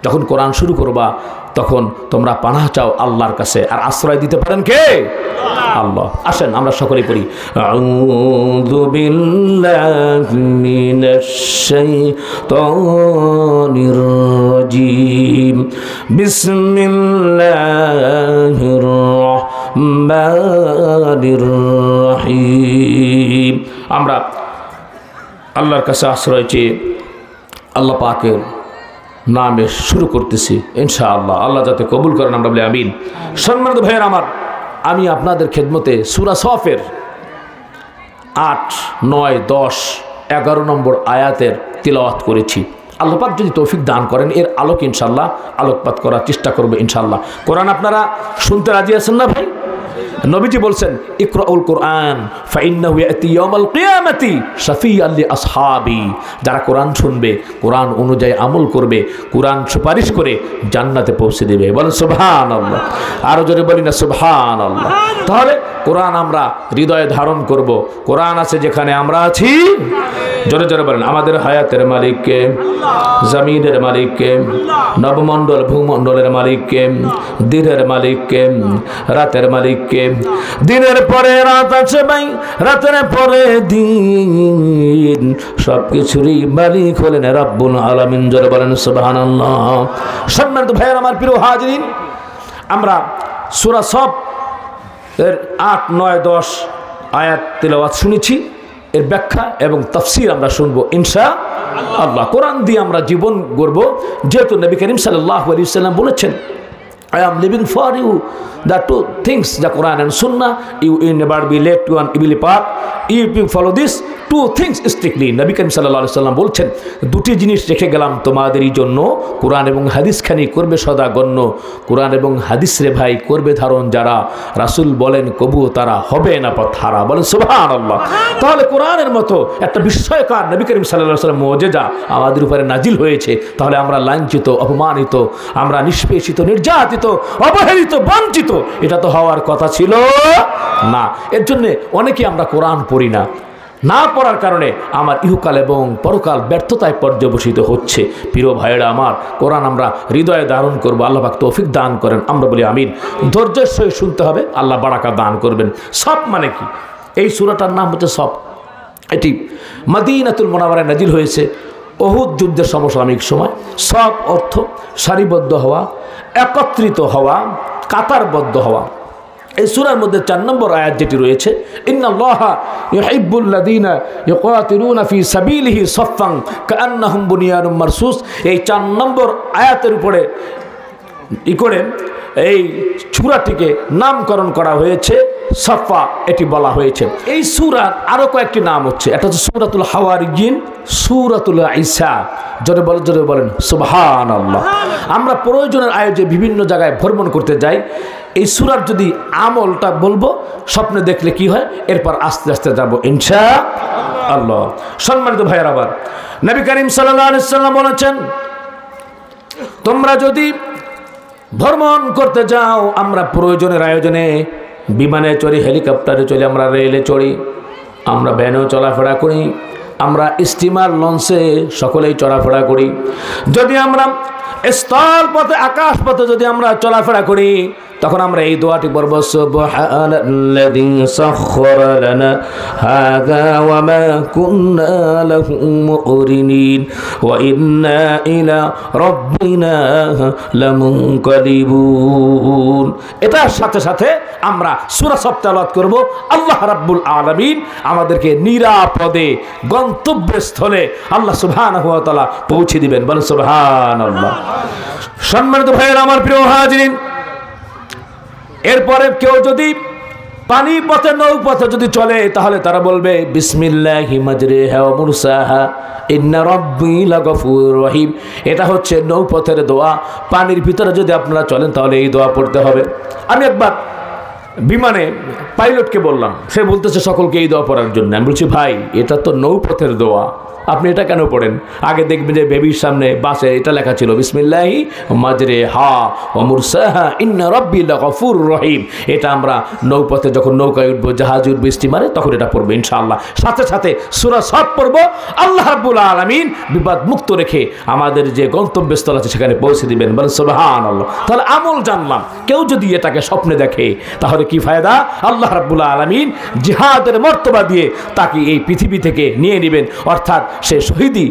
যখন কোরআন শুরু করবা তখন তোমরা পানাহ চাও আল্লাহর কাছে, আর আশ্রয় দিতে পারেন কে? আল্লাহ। আসেন আমরা সকলেই পড়ি, আউযু বিল্লাহি মিনাশ শাইতানির রাজীম, বিসমিল্লাহির রাহমানির রহিম। আমরা আল্লাহর কাছে আশ্রয় চেয়ে আল্লাহ পাকের নামে শুরু করতেছি ইনশাআল্লাহ। আল্লাহ যাতে কবুল করেন, আমরা বলি আমিন। সম্মানিত ভাইয়ের আমার, আমি আপনাদের খেদমতে সূরা সফের 8, 9, 10, 11 নম্বর আয়াতের তিলাওয়াত করেছি। আল্লাহ পাক যদি তৌফিক দান করেন এর আলোক ইনশাআল্লাহ আলোকপাত করার চেষ্টা করবো ইনশাআল্লাহ। কোরআন আপনারা শুনতে রাজি আছেন না ভাই? নবীজি বলছেন, ইকরাউল কোরআন ফাইন্নাহু ইয়াতি ইয়াউমাল কিয়ামাতি শাফিআল লিআসহাবি। যারা কোরআন শুনবে, কোরআন অনুযায়ী আমল করবে, কোরআন সুপারিশ করে জান্নাতে পৌঁছে দেবে। বলেন সুবহানাল্লাহ। আরো জোরে বলি না সুবহানাল্লাহ। তাহলে কোরআন আমরা হৃদয়ে ধারণ করব। কোরআন আছে যেখানে আমরা আছি, জোরে জোরে বলেন, আমাদের হায়াতের মালিককে, জমিনের মালিককে, নবমণ্ডল ভূমণ্ডলের মালিককে, দিনের মালিককে, রাতের মালিককে। দিনের পরে রাত আছে ভাই, রাতের পরে দিন, সবকিছুরই মালিক হলেন রব্বুল আলামিন। জোরে বলেন সুবহানাল্লাহ। সম্মানিত ভাইয়ের আমার, প্রিয় হাজিরিন, আমরা সূরা সফ এর 8, 9, 10 আয়াত তিলাওয়াত শুনেছি। এর ব্যাখ্যা এবং তাফসীর আমরা শুনবো ইনশাআল্লাহ। কোরআন দিয়ে আমরা জীবন গড়ব, যেহেতু নবী করিম সাল্লাল্লাহু আলাইহি ওয়াসাল্লাম বলেছেন, I am living for you the two things, the Quran and Sunnah. You will never be led to an evil path if you follow this two things strictly. Nabi Karim সাল্লাল্লাহু আলাইহি ওয়াসাল্লাম বলছেন, দুটি জিনিস রেখে গেলাম তোমাদেরই জন্য, কোরআন এবং হাদিস খানি করবে সদা গণ্য। কোরআন এবং হাদিস রে ভাই করবে ধারণ যারা, রাসূল বলেন কবুও তারা হবে না পথহারা। বলেন সুবহানাল্লাহ। তাহলে কোরআনের মতো একটা বিস্ময়কর নবী করিম সাল্লাল্লাহু আলাইহি ওয়াসাল্লাম মুজিজা আমাদের উপরে নাজিল হয়েছে, তাহলে আমরা লাঞ্ছিত, অপমানিত, আমরা নিষ্পেষিত, নির্যাতিত, অবহেলিত, বঞ্চিত, এটা তো হওয়ার কথা ছিল না। এর জন্য অনেকে আমরা কোরআন পড়ি না, না পড়ার কারণে আমার ইহকাল এবং পরকাল ব্যর্থতায় পর্যবসিত হচ্ছে। প্রিয় ভাইয়েরা আমার, কোরআন আমরা হৃদয়ে ধারণ করবো। আল্লাহ পাক তৌফিক দান করেন, আমরা বলি আমিন। ধৈর্যের সহিত শুনতে হবে, আল্লাহ বারাকা দান করবেন। সফ মানে কি? এই সূরাটার নাম হচ্ছে সফ। এটি মদিনাতুল মুনাওয়ারায় নাজিল হয়েছে উহুদ যুদ্ধের সমসাময়িক সময়। সফ অর্থ সারিবদ্ধ হওয়া, একত্রিত হওয়া, কাতারবদ্ধ হওয়া। এই সূরার মধ্যে 4 নম্বর আয়াত যেটি রয়েছে, ইন্নাল্লাহা ইউহিব্বুল্লাযীনা ইউকাতিলুনা ফি সাবিলিহি সাফফান কাআন্নাহুম বুনিয়ানুম মারসুস। এই 4 নম্বর আয়াতের উপরে করে এই সূরাটিকে নামকরণ করা হয়েছে সাফা, এটি বলা হয়েছে। এই সূরার আরো কয়েকটি নাম হচ্ছে, এটা হচ্ছে সূরাতুল হাওয়ারিয়িন, সূরাতুল ঈসা। জোরে বলেন সুবহানাল্লাহ। আমরা প্রয়োজনের আয়োজনে বিভিন্ন জায়গায় ভ্রমণ করতে যাই, এই সূরার যদি আমলটা বলবো, স্বপ্নে দেখলে কি হয়, এরপর আস্তে আস্তে যাব ইনশাআল্লাহ। সম্মানিত ভাইয়েরা, আবার নবী করিম সাল্লাল্লাহু আলাইহি ওয়াসাল্লাম বলেছেন, তোমরা যদি ভ্রমণ করতে যাও, আমরা প্রয়োজনের আয়োজনে বিমানে চড়ি, হেলিকপ্টারে চড়ি, আমরা রেলে চড়ি, আমরা ভ্যানেও চলাফেরা করি, আমরা স্টিমার লঞ্চে সকলেই চলাফেরা করি। যদি আমরা স্থল পথে, আকাশ পথে যদি আমরা চলাফেরা করি, তখন আমরা এই দোয়াটি পড়ব, সুবহানাল্লাযী সাখখারা লানা হাযা ওয়া মা কুন্না লাহু মুকরিনিন ওয়া ইন্না ইলা রাব্বিনা লামুনকালিবুন। এটার সাথে সাথে আমরা সূরা সফ তেলাওয়াত করব। আল্লাহ রাব্বুল আলামিন আমাদেরকে নিরাপদে গন্তব্যস্থলে আল্লাহ সুবহানাহু ওয়া তাআলা পৌঁছে দিবেন। বলেন সুবহানাল্লাহ। সম্মানিত ভাইয়েরা আমার, প্রিয় হাজিরিন, এরপরে কেউ যদি পানি পথে, নৌ পথে যদি চলে, তাহলে তারা বলবে বিসমিল্লাহি মাজরিহা ওয়া মুরসাহা ইন্না রাব্বি লাগফুরুর রহিম। এটা হচ্ছে নৌপথের দোয়া। পানির ভিতরে যদি আপনারা চলেন তাহলে এই দোয়া পড়তে হবে। আমি একবার বিমানে পাইলটকে বললাম, সে বলতেছে সকলকে এই দোয়া পড়ার জন্য। আমি বলছি, ভাই এটা তো নৌপথের দোয়া, আপনি এটা কেন পড়েন? আগে দেখবেন যে বেবির সামনে বাসে এটা লেখা ছিল বিসমিল্লাহি মাজরেহা ওয়া মুরসাহা ইন্না রাব্বি লাগফুরুর রহিম। এটা আমরা নৌপথে যখন নৌকায় উঠবো, জাহাজে উঠবো, স্টিমারে, তখন এটা পড়বো ইনশাআল্লাহ। সাথে সাথে সূরা সাদ পড়বো। আল্লাহ রাব্বুল আলামিন বিবাদ মুক্ত রেখে আমাদের যে গন্তব্যস্থল আছে সেখানে পৌঁছে দিবেন। বলেন সুবহানাল্লাহ। তাহলে আমল জানলাম। কেউ যদি এটাকে স্বপ্নে দেখে তাহলে কি ফায়দা? আল্লাহ রাব্বুল আলামিন জিহাদের মর্তবা দিয়ে তাকে এই পৃথিবী থেকে নিয়ে নেবেন, অর্থাৎ সে শহীদি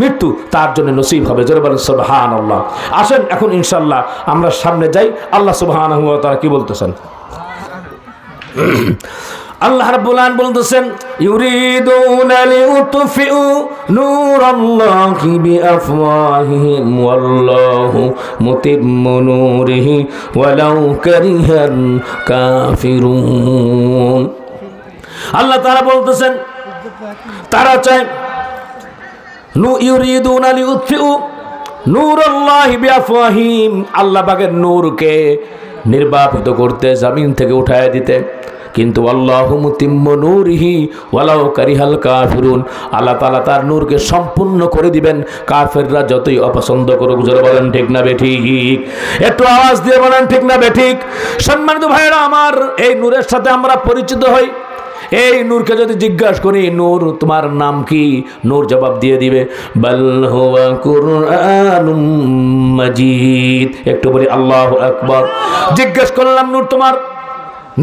মৃত্যু তার জন্য নসিব হবে। জোরে বলেন সুবহানাল্লাহ। আসেন এখন ইনশাআল্লাহ আমরা সামনে যাই। আল্লাহ সুবহানাহু ওয়া তাআলা কি বলতেছেন? আল্লাহ রাব্বুল আলামিন বলতেছেন, ইউরিদুনা লিউতফিউ নূরাল্লাহি বিআফওয়াহিহিম ওয়াল্লাহু মুতিম্মু নূরিহি ওয়ালাউ কারিহাল কাফিরুন। আল্লাহ তাআলা বলতেছেন তারা চায় ইউরিদুনা লিউতফিউ নূরাল্লাহি বিআফওয়াহিহিম, আল্লাহ পাকের নূরকে নির্বাপিত করতে, জমিন থেকে উঠায় দিতে, কিন্তু আল্লাহু মুতিম্মু নূরিহি ওয়ালাউ কারিহাল কাফিরুন, আল্লাহ তাআলা তার নূরকে সম্পূর্ণ করে দিবেন, কাফেররা যতই অপছন্দ করুক। জোরে বলেন ঠিক না বেঠিক? একটু আওয়াজ দিয়ে বলেন ঠিক না বেঠিক? সম্মানিত ভাইরা আমার, এই নূরের সাথে আমরা পরিচিত হই। এই নূরকে যদি জিজ্ঞাসা করি, নূর তোমার নাম কি? নূর জবাব দিয়ে দিবে বাল হুয়া কুরআনুম মাজিদ। একটু বলি আল্লাহু আকবার। জিজ্ঞেস করলাম নূর তোমার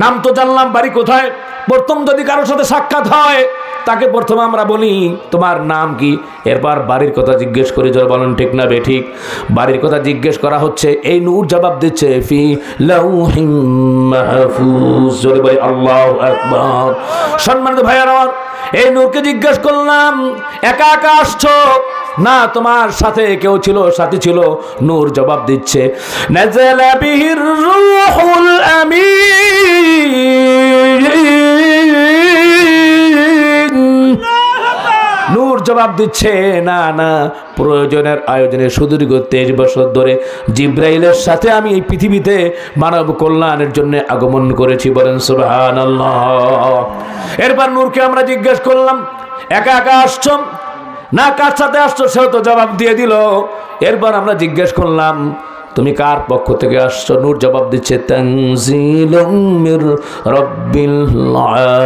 নাম তো জানলাম, বাড়ি কোথায়? প্রথম যদি কারোর সাথে সাক্ষাৎ হয় তাকে প্রথমে আমরা বলি তোমার নাম কি, এরপর বাড়ির কথা জিজ্ঞেস করি। জোরে বলেন ঠিক না বেঠিক? বাড়ির কথা জিজ্ঞেস করা হচ্ছে, এই নূর জবাব দিচ্ছে ফি লাউহিম মাহফুজ। জোরে বলি আল্লাহু আকবার। সম্মানিত ভাইয়ারা, এই নূরকে জিজ্ঞেস করলাম একা একা আসছো না তোমার সাথে কেউ ছিল, সাথী ছিল? নূর জবাব দিচ্ছে নাযালা বিহির রূহুল আমিন। নূর জবাব দিচ্ছে না না, প্রয়োজনের আয়োজনে সুদীর্ঘ 23 বছর ধরে জিব্রাইলের সাথে আমি এই পৃথিবীতে মানব কল্যাণের জন্য আগমন করেছি। বলেন সুবহানাল্লাহ। এরপর নূরকে আমরা জিজ্ঞেস করলাম একা একা আসছো না কার সাথে আসছো? সেও তো জবাব দিয়ে দিল। এরপর আমরা জিজ্ঞেস করলাম তুমি কার পক্ষ থেকে আসছো? নূর জবাব দিচ্ছে তানজিলুম মির রাব্বিল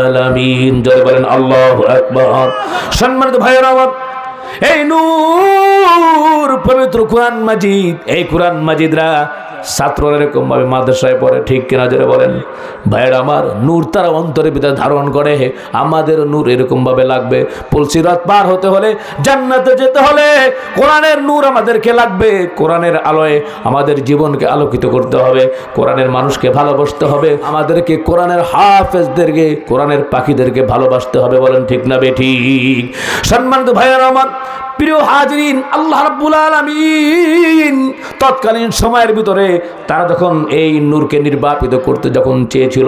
আলামিন। জয় বলেন আল্লাহু আকবার। সম্মানিত ভাইয়েরা আমার, এই নূর পবিত্র কুরআন মাজিদ, এই কুরআন মাজিদরা ছাত্ররা এরকম ভাবে মাদ্রাসায় পড়ে, ঠিক কিনা জোরে বলেন? ভাইয়েরা আমার, নূর তারা অন্তরের ভিতরে ধারণ করে। আমাদের নূর এরকম ভাবে লাগবে। পুলসিরাত পার হতে হলে, জান্নাতে যেতে হলে কোরআনের নূর আমাদেরকে লাগবে। কোরআনের আলোয় আমাদের জীবনকে আলোকিত করতে হবে, কোরআনের মানুষকে ভালোবাসতে হবে, আমাদেরকে কোরআনের হাফেজদেরকে, কোরআনের পাখিদেরকে ভালোবাসতে হবে। বলেন ঠিক না বেঠিক? সম্মানিত ভাইয়েরা আমার, প্রিয় হাজিরিন, আল্লাহ রাব্বুল আলামিন তৎকালীন সময়ের ভিতরে তারা যখন এই নূরকে নির্বাপিত করতে যখন চেয়েছিল,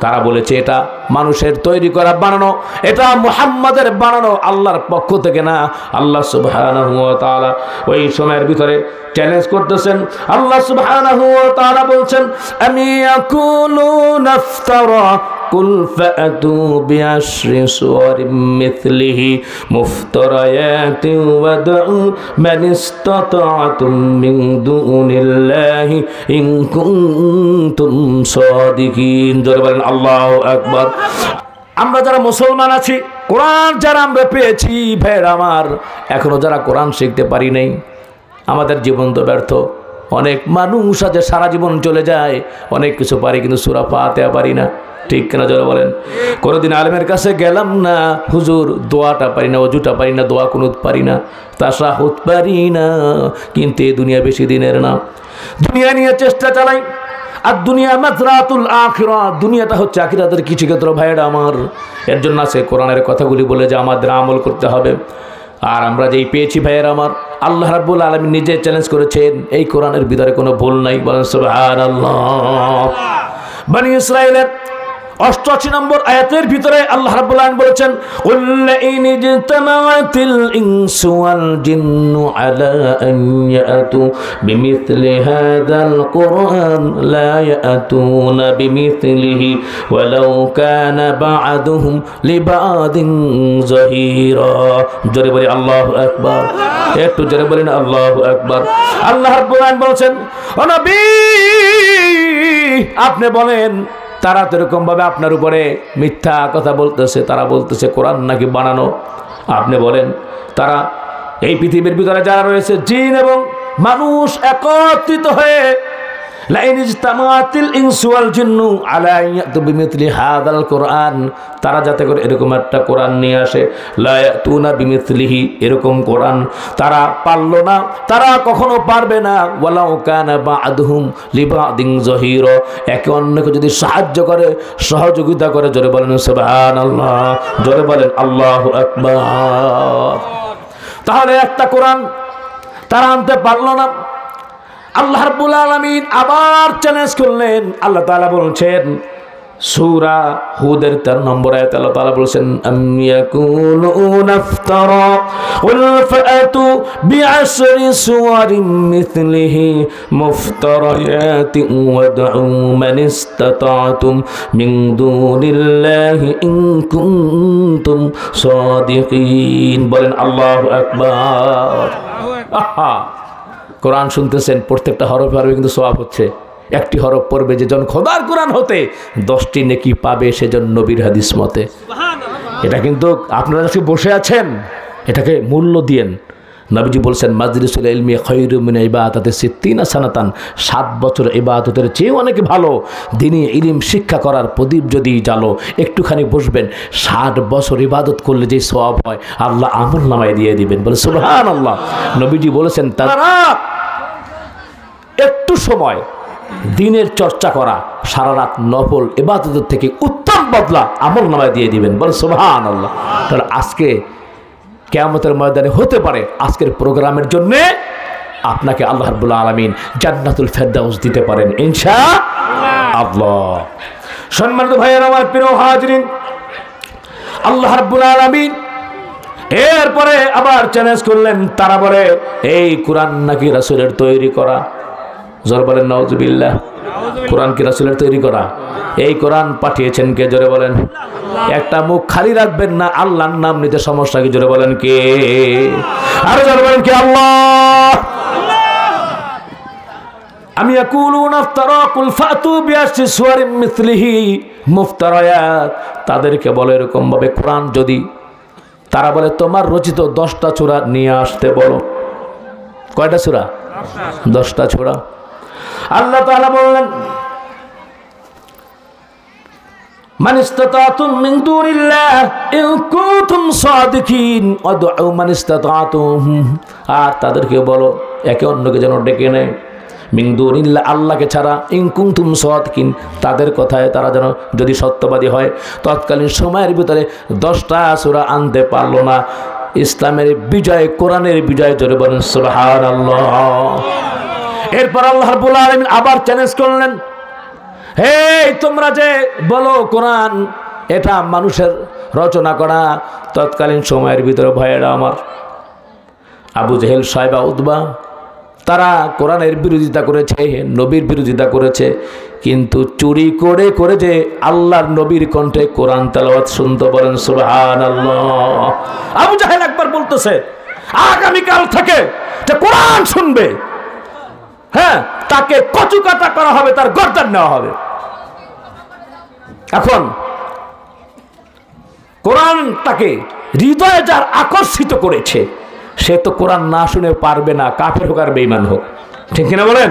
তারা বলেছে এটা মানুষের তৈরি করা বানানো, এটা মুহাম্মাদের বানানো, আল্লাহর পক্ষ থেকে না। আল্লাহ সুবহানাহু ওয়া তাআলা ওই সময়ের ভিতরে চ্যালেঞ্জ করতেছেন। আল্লাহ সুবহানাহু ওয়া তাআলা বলছেন আমি ইয়াকুলুনা ইফতারা কুল ফাতু বিআশরি সুওয়ারিম মিথলিহি মুফতারায়াতি ওয়াদউ মান ইসতাতা'তুম মিন দুনিল্লাহি ইন কুনতুম সাদিকিন। জোরে বলেন আল্লাহু আকবার। আমরা যারা মুসলমান আছি, কোরআন যারা আমরা পেয়েছি, ভাইরা আমার, এখনো যারা কোরআন শিখতে পারি নাই, আমাদের জীবন তো ব্যর্থ। অনেক মানুষ আছে সারা জীবন চলে যায়, অনেক কিছু পারি কিন্তু সূরা ফাতিহা পারি না, ঠিক কিনা জোরে বলেন? কোনোদিন আলেমের কাছে গেলাম না, হুজুর দোয়াটা পারি না, ওযুটা পারি না, দোয়া কুনুত পারি না, তাশাহুদ পারি না। কিন্তু এই দুনিয়া বেশি দিনের না, দুনিয়া নিয়ে চেষ্টা চালাই। আর দুনিয়া মাযরাতুল আখিরা, দুনিয়াটা হচ্ছে আখিরাতের কিছু ক্ষেত্র। ভাইরা আমার, এর জন্য আছে কোরআনের কথাগুলি বলে যে আমাদের আমল করতে হবে। আর আমরা যেই পেয়েছি ভাইয়েরা আমার, আল্লাহ রাব্বুল আলামিন নিজে চ্যালেঞ্জ করেছেন, এই কোরআনের ভিতরে কোনো ভুল নাই। বলেন সুবহানাল্লাহ। বনি ইসরাইলের 88 নম্বর আয়াতের ভিতরে আল্লাহ রাব্বুল আলামিন বলেছেন কুল ইন ইজতামাআতিল ইনসু ওয়াল জিন্নু আলা আন ইয়াতু বিমিথলি হাযাল কুরআন লা ইয়াতুনা বিমিথলিহি ওয়ালাউ কানা বা'দুহুম লিবা'দিন যাহিরা। জোরে বলি আল্লাহু আকবার, একটু জোরে বলেন আল্লাহু আকবার। আল্লাহ রাব্বুল আলামিন বলেছেন ও নবী আপনি বলেন তারা তো এরকম ভাবে আপনার উপরে মিথ্যা কথা বলতেছে, তারা বলতেছে কোরআন নাকি বানানো। আপনি বলেন তারা এই পৃথিবীর ভিতরে যারা রয়েছে জিন এবং মানুষ একত্রিত হয়ে লাইন ইজতামাআতিল ইনসু ওয়াল জিন্নু আলা ইয়াতু বিমিথলি হাযাল কুরআন, তারা যাতে করে এরকম একটা কোরআন নিয়ে আসে, লা ইয়াতুনা বিমিথলিহি, এরকম কোরআন তারা পারলো না, তারা কখনো পারবে না। ওয়ালাউ কানা বা'দুহুম লিবা'দিন যাহিরা, একে অন্যকে যদি সাহায্য করে সহযোগিতা করে, জোরে বলেন সুবহানাল্লাহ, জোরে বলেন আল্লাহু আকবার। তাহলে একটা কোরআন তারা আনতে পারলো না। আল্লাহ রাব্বুল আলামিন আবার চ্যালেঞ্জ করলেন। আল্লাহ তাআলা বলছেন সূরা হুদের 13 নম্বর আয়াতে আল্লাহ তাআলা বলছেন আম ইয়াকুলুনা ইফতারা কুল ফাতু বিআশরি সুওয়ারিন মিথলিহি মুফতারায়াতি ওয়াদউ মান ইসতাতা'তুম মিন দুনিল্লাহি ইন কুনতুম সাদিকিন। বলেন আল্লাহু আকবার। আহা, কোরআন শুনতেছেন, প্রত্যেকটা হরফে হরফে কিন্তু সওয়াব হচ্ছে। একটি হরফ পড়বে যেজন খোদার কোরআন হতে 10টি নেকি পাবে সেজন্য নবীর হাদিস মতে। এটা কিন্তু আপনারা আজকে বসে আছেন, এটাকে মূল্য দিয়েন। নবীজি বলছেন মাজলিসুল ইলমি খায়রুম মিন ইবাদাতি 60 সানাতান, 7 বছর ইবাদতের চেয়ে অনেক ভালো দ্বীনি ইলম শিক্ষা করার প্রদীপ যদি জ্বালো, একটুখানি বসবেন, 60 বছর ইবাদত করলে যে সওয়াব হয় আল্লাহ আমল নামায় দিয়ে দিবেন। বলে সুবহানাল্লাহ। নবীজি বলেছেন তারা একটু সময় দিনের চর্চা করা সারা রাত নফল ইবাদতের থেকে উত্তম বদলা আমল নামায় দিয়ে দিবেন। বলে সুবহানাল্লাহ। তাহলে আজকে কিয়ামতের ময়দানে হতে পারে আজকের প্রোগ্রামের জন্য আপনাকে আল্লাহ রাব্বুল আলামিন জান্নাতুল ফেরদাউস দিতে পারেন ইনশাআল্লাহ। সম্মানিত ভাইয়েরা আমার, প্রিয় হাজিরিন, আল্লাহ রাব্বুল আলামিন এরপরে আবার চ্যালেঞ্জ করলেন। তারা বলে এই কোরআন নাকি রাসূলের তৈরি করা। জোরে বলেন নাউজুবিল্লাহ। কোরআন কি রাসূলের তৈরি করা? এই কোরআন পাঠিয়েছেন কে? জোরে বলেন। একটা মুখ খালি রাখবেন না, আল্লাহর নাম নিতে সমস্যা কি? জোরে বলেন কে? আরো জোরে বলেন কে? আল্লাহ। আমি ইয়াকুলুনা ইফতারা কুল ফাতু বিআশরি সুওয়ারিন মিথলিহি মুফতারায়াত, তাদেরকে বলে এরকম ভাবে কোরআন যদি তারা বলে তোমার রচিত 10টা সূরা নিয়ে আসতে বলো। কয়টা সূরা? 10টা সূরা। আল্লাহ তাআলা বললেন মান ইসতাতাতুম মিন দুনিল্লাহ ইন কুনতুম সাদিকিন আদউ মান ইসতাতাতুম, আর তাদেরকে বলো একে অন্যকে যেন ডেকে নেয় মিন দুনিল্লাহ, আল্লাহকে ছাড়া, ইন কুনতুম সাদিকিন, তাদের কথায় তারা যেন যদি সত্যবাদী হয়। তৎকালীন সময়ের ভিতরে 10টা সূরা আনতে পারলো না। ইসলামের বিজয়, কোরআনের বিজয়, জোরে বলেন সুবহানাল্লাহ। এরপর আল্লাহ রাব্বুল আলামিন আবার চ্যালেঞ্জ করলেন, হে তোমরা যে বলো কোরআন এটা মানুষের রচনা করা। তৎকালীন সময়ের ভিতরে ভাইয়েরা আমার, আবু জেহেল, সাইবা, উতবা, তারা কোরআনের বিরোধিতা করেছে, নবীর বিরোধিতা করেছে, কিন্তু চুরি করে করে যে আল্লাহর নবীর কণ্ঠে কোরআন তেলাওয়াত শুনতে। বলেন সুবহানাল্লাহ। আবু জাহেল একবার বলতেছে আগামীকাল থেকে যে কোরআন শুনবে, হ্যাঁ, তাকে কচুকাটা করা হবে, তার গর্দান নেওয়া হবে। এখন কোরআন তাকে হৃদয়ে যার আকর্ষিত করেছে, সে তো কোরআন না শুনে পারবে না, কাফের হোক আর বেঈমান হোক, ঠিক কিনা বলেন?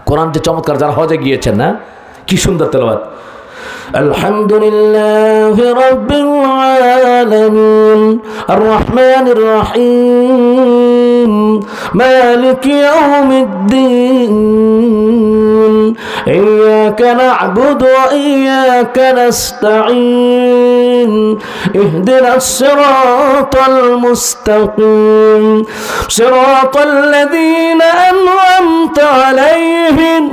কোরআন যে চমৎকার, যারা হজে গিয়েছেন না, কি সুন্দর তেলাওয়াত। আলহামদুলিল্লাহি রাব্বিল আলামিন আর রহমানির রহিম মালিকি ইয়াউমিদ্দিন ইয়্যাকা না'বুদু ওয়া ইয়্যাকা নাস্তাঈন ইহদিনাস সিরাতাল মুস্তাকিম সিরাতাল লাযীনা আন'আমতা আলাইহিম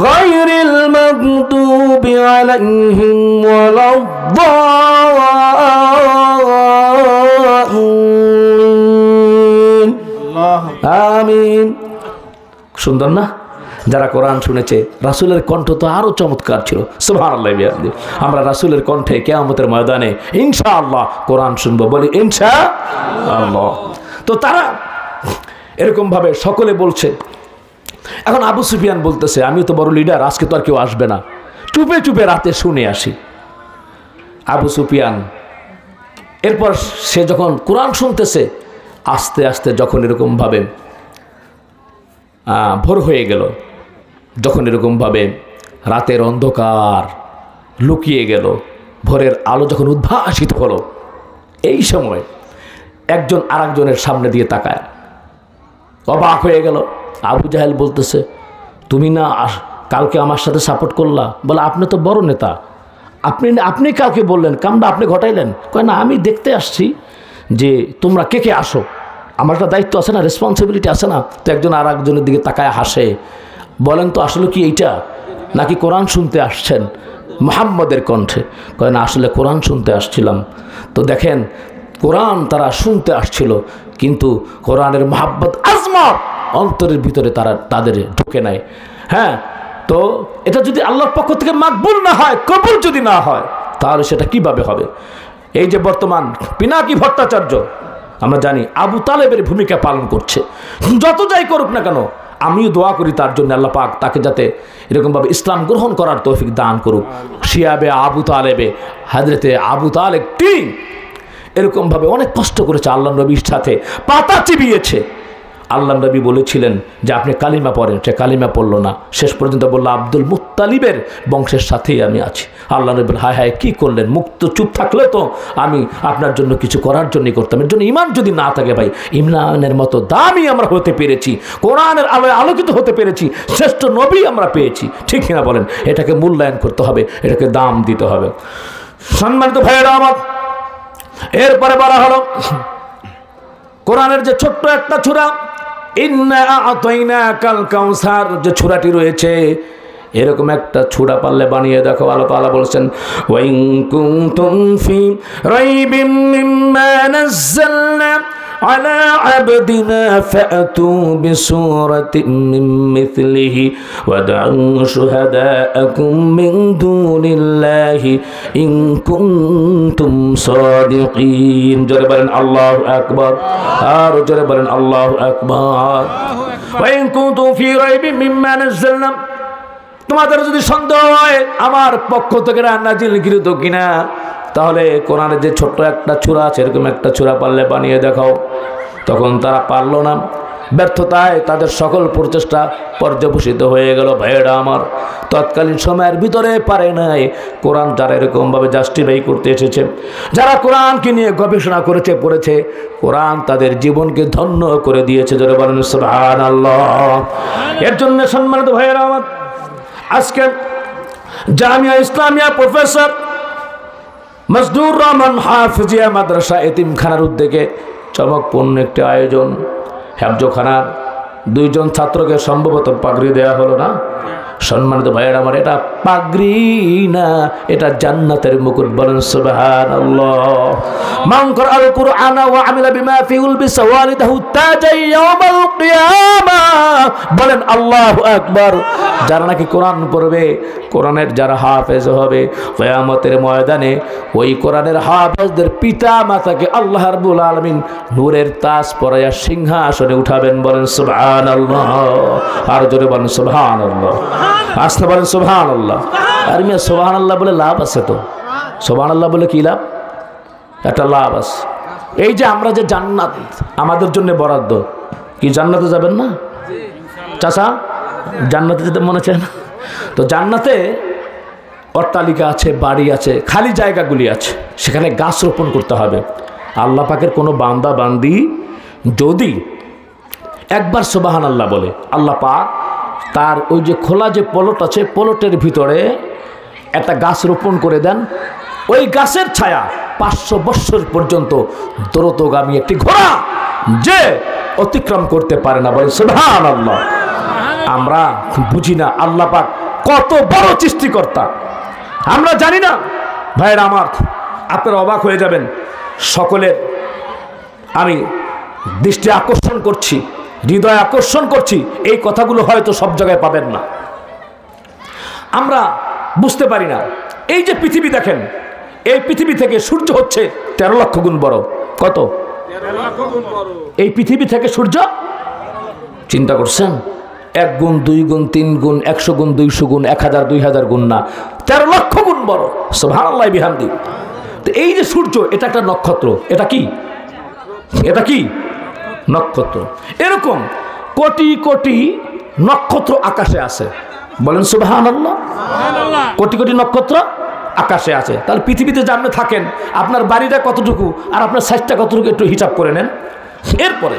গায়রিল মাগদুবি عليهم ولا الضالين آمين সুন্দর না? যারা কোরআন শুনেছে, রাসূলের কণ্ঠ তো আরো চমৎকার ছিল। সুবহানাল্লাহ। আমরা রাসূলের কণ্ঠে কিয়ামতের ময়দানে ইনশাআল্লাহ কোরআন শুনবো, বলি ইনশাআল্লাহ। তো তারা এরকম ভাবে সকলে বলছে। এখন আবু সুফিয়ান বলতেছে, আমি তো বড় লিডার, আজকে তো আর কেউ আসবে না, চুপে চুপে রাতে শুনে আসি। আবু সুফিয়ান এরপর সে যখন কোরআন শুনতেছে, আস্তে আস্তে যখন এরকম ভাবে ভোর হয়ে গেল, যখন এরকমভাবে রাতের অন্ধকার লুকিয়ে গেল, ভোরের আলো যখন উদ্ভাসিত হলো, এই সময় একজন আরেকজনের সামনে দিয়ে তাকায়, অবাক হয়ে গেল। আবু জাহেল বলতেছে, তুমি না কালকে আমার সাথে সাপোর্ট করলা? বলে, আপনি তো বড় নেতা, আপনি কাউকে বললেন, কামটা আপনি ঘটাইলেন। কয় না, আমি দেখতে আসছি যে তোমরা কে কে আসো, আমার একটা দায়িত্ব আছে না, রেসপন্সিবিলিটি আছে না। তো একজন আর একজনের দিকে তাকায় হাসে। বলেন তো আসলে কি এইটা, নাকি কোরআন শুনতে আসছেন মুহাম্মদের কণ্ঠে? কয় না, আসলে কোরআন শুনতে আসছিলাম। তো দেখেন, কোরআন তারা শুনতে আসছিল, কিন্তু কোরআনের মহাব্বত আজমত অন্তরের ভিতরে তাদের ঢুকে নাই। হ্যাঁ, তো এটা যদি আল্লাহর পক্ষ থেকে মাকবুল না হয়, কবুল যদি না হয়, তাহলে সেটা কিভাবে হবে? এই যে বর্তমান পিনাকি ভট্টাচার্য, আমরা জানি আবু তালেবের ভূমিকা পালন করছে। যত যাই করুক না কেন, আমিও দোয়া করি তার জন্য, আল্লাহ পাক তাকে যাতে এরকমভাবে ইসলাম গ্রহণ করার তৌফিক দান করুক। শিয়াবে আবু তালেবে, হাজরতে আবু তালেব টিম এরকমভাবে অনেক কষ্ট করেছে, আল্লাহ নবীর সাথে পাতা চিবিয়েছে। আল্লাহ নবী বলেছিলেন যে আপনি কালিমা পড়েন, সে কালিমা পড়লো না, শেষ পর্যন্ত বললো আব্দুল মুত্তালিবের বংশের সাথেই আমি আছি। আল্লাহ নবী বলেন, হায় হায় কি করলেন, মুক্ত চুপ থাকলে তো আমি আপনার জন্য কিছু করার জন্যই করতাম। এর জন্য ইমান যদি না থাকে ভাই, ইমরানের মতো দামি আমরা হতে পেরেছি, কোরআনের আলোয় আলোকিত হতে পেরেছি, শ্রেষ্ঠ নবী আমরা পেয়েছি, ঠিক কিনা বলেন? এটাকে মূল্যায়ন করতে হবে, এটাকে দাম দিতে হবে। সম্মানিত ভাইয়েরা আমার, এরপরে বলা হলো কোরআনের যে ছোট্ট একটা সূরা ইন্না আ'তাইনাকাল কাউসার, যে সূরাটি রয়েছে, এরকম একটা সূরা পারলে বানিয়ে দেখো। আল্লাহ তাআলা বলেছেন, ওয়া ইন কুনতুম ফি রাইবিম মিম্মা নাযালনা আলা আবদিনা ফাতু বিসূরাতিন মিন মিথলিহি ওয়া দা'উ শুহাদাআকুম মিন দুনিল্লাহি ইন কুনতুম সাদিকিন। জোরে বলেন আল্লাহু আকবার, আর জোরে বলেন আল্লাহু আকবার। ওয়া ইন কুনতুম ফি রাইবিম মিম্মা নাযালনা, তোমাদের যদি সন্দেহ হয় আমার পক্ষ থেকে নাজিলকৃত কিনা, তাহলে কোরআনের যে ছোট্ট একটা সূরা আছে, এরকম একটা সূরা পারলে বানিয়ে দেখাও। তখন তারা পারল না, ব্যর্থতায় তাদের সকল প্রচেষ্টা পর্যবসিত হয়ে গেল। ভাইয়েরা আমার, তৎকালীন সময়ের ভিতরে পারে নাই। কোরআন যারা এরকমভাবে জাস্টিফাই করতে এসেছে, যারা কোরআনকে নিয়ে গবেষণা করেছে, পড়েছে, কোরআন তাদের জীবনকে ধন্য করে দিয়েছে। যারা বলেন সুবহানাল্লাহ। এর জন্য সম্মানিত ভাইয়েরা আমার, আজকে জামিয়া ইসলামিয়া প্রফেসর মজদুর রহমান হাফিজিয়া মাদ্রাসা এতিমখানার উদ্যোগে চমকপূর্ণ একটি আয়োজন। হেফজখানার 2 জন ছাত্রকে সম্ভবত পাগড়ি দেওয়া হলো না? সম্মানিত ভাইয়েরা আমার, এটা পাগড়ি না, এটা জান্নাতের মুকুট। বলেন সুবহানাল্লাহ। মান ক্বরাআল কুরআনা ওয়া আমিলা বিমা ফি উলবিসা ওয়ালিদাহু তাজাই ইয়াউমাল কিয়ামাহ। বলেন আল্লাহু আকবার। যারা নাকি কোরআন পড়বে, কোরআনের যারা হাফেজ হবে, কিয়ামতের ময়দানে ওই কোরআনের হাফেজদের পিতা মাতাকে আল্লাহ রাব্বুল আলামিন নূরের তাজ পরাইয়া সিংহাসনে উঠাবেন। বলেন সুবহানাল্লাহ। আর জোরে বলেন সুবহানাল্লাহ। আসতে বলেন সুবহানাল্লাহ। আর মিয়া সুবহানাল্লাহ বলে লাভ আছে তো? সুবহানাল্লাহ বলে কি লাভ? একটা লাভ আছে। এই যে আমরা যে জান্নাত আমাদের জন্য বরাদ্দ, কি জান্নাতে যাবেন না চাচা? জান্নাতে যেতে মনে চায় না? তো জান্নাতে অট্টালিকা আছে, বাড়ি আছে, খালি জায়গাগুলি আছে, সেখানে গাছ রোপণ করতে হবে। আল্লাহ পাকের কোনো বান্দা বান্দি যদি একবার সুবহানাল্লাহ বলে, আল্লাহ পাক তার ওই যে খোলা যে পলট আছে, পলটের ভিতরে একটা গাছ রোপণ করে দেন। ওই গাছের ছায়া 500 বৎসর পর্যন্ত দ্রুতগামী একটি ঘোড়া যে অতিক্রম করতে পারে না। বলে সুবহানাল্লাহ। আমরা বুঝি না আল্লাহ পাক কত বড় সৃষ্টিকর্তা, আমরা জানি না ভাইরা আমার, আপনারা অবাক হয়ে যাবেন। সকলের আমি দৃষ্টি আকর্ষণ করছি, হৃদয় আকর্ষণ করছি, এই কথাগুলো হয়তো সব জায়গায় পাবেন না। আমরা বুঝতে পারি না, এই যে পৃথিবী দেখেন, এই পৃথিবী থেকে সূর্য হচ্ছে 13 লক্ষ গুণ বড়। কত? 13 লক্ষ গুণ বড়। এই পৃথিবী থেকে সূর্য, চিন্তা করছেন, 1 গুণ 2 গুণ 3 গুণ 100 গুণ 200 গুণ 1000 2000 গুণ না, 13 লক্ষ গুণ বড়। সুবহানাল্লাহ বিহামদি। তো এই যে সূর্য, এটা একটা নক্ষত্র। এটা কি? এটা কি? নক্ষত্র। এরকম কোটি কোটি নক্ষত্র আকাশে আছে। বলেন সুবহানাল্লাহ। কোটি কোটি নক্ষত্র আকাশে আছে। তাহলে পৃথিবীতে যেমন থাকেন, আপনার বাড়িটা কতটুকু আর আপনার সাইজটা কতটুকু একটু হিসাব করে নেন। এরপরে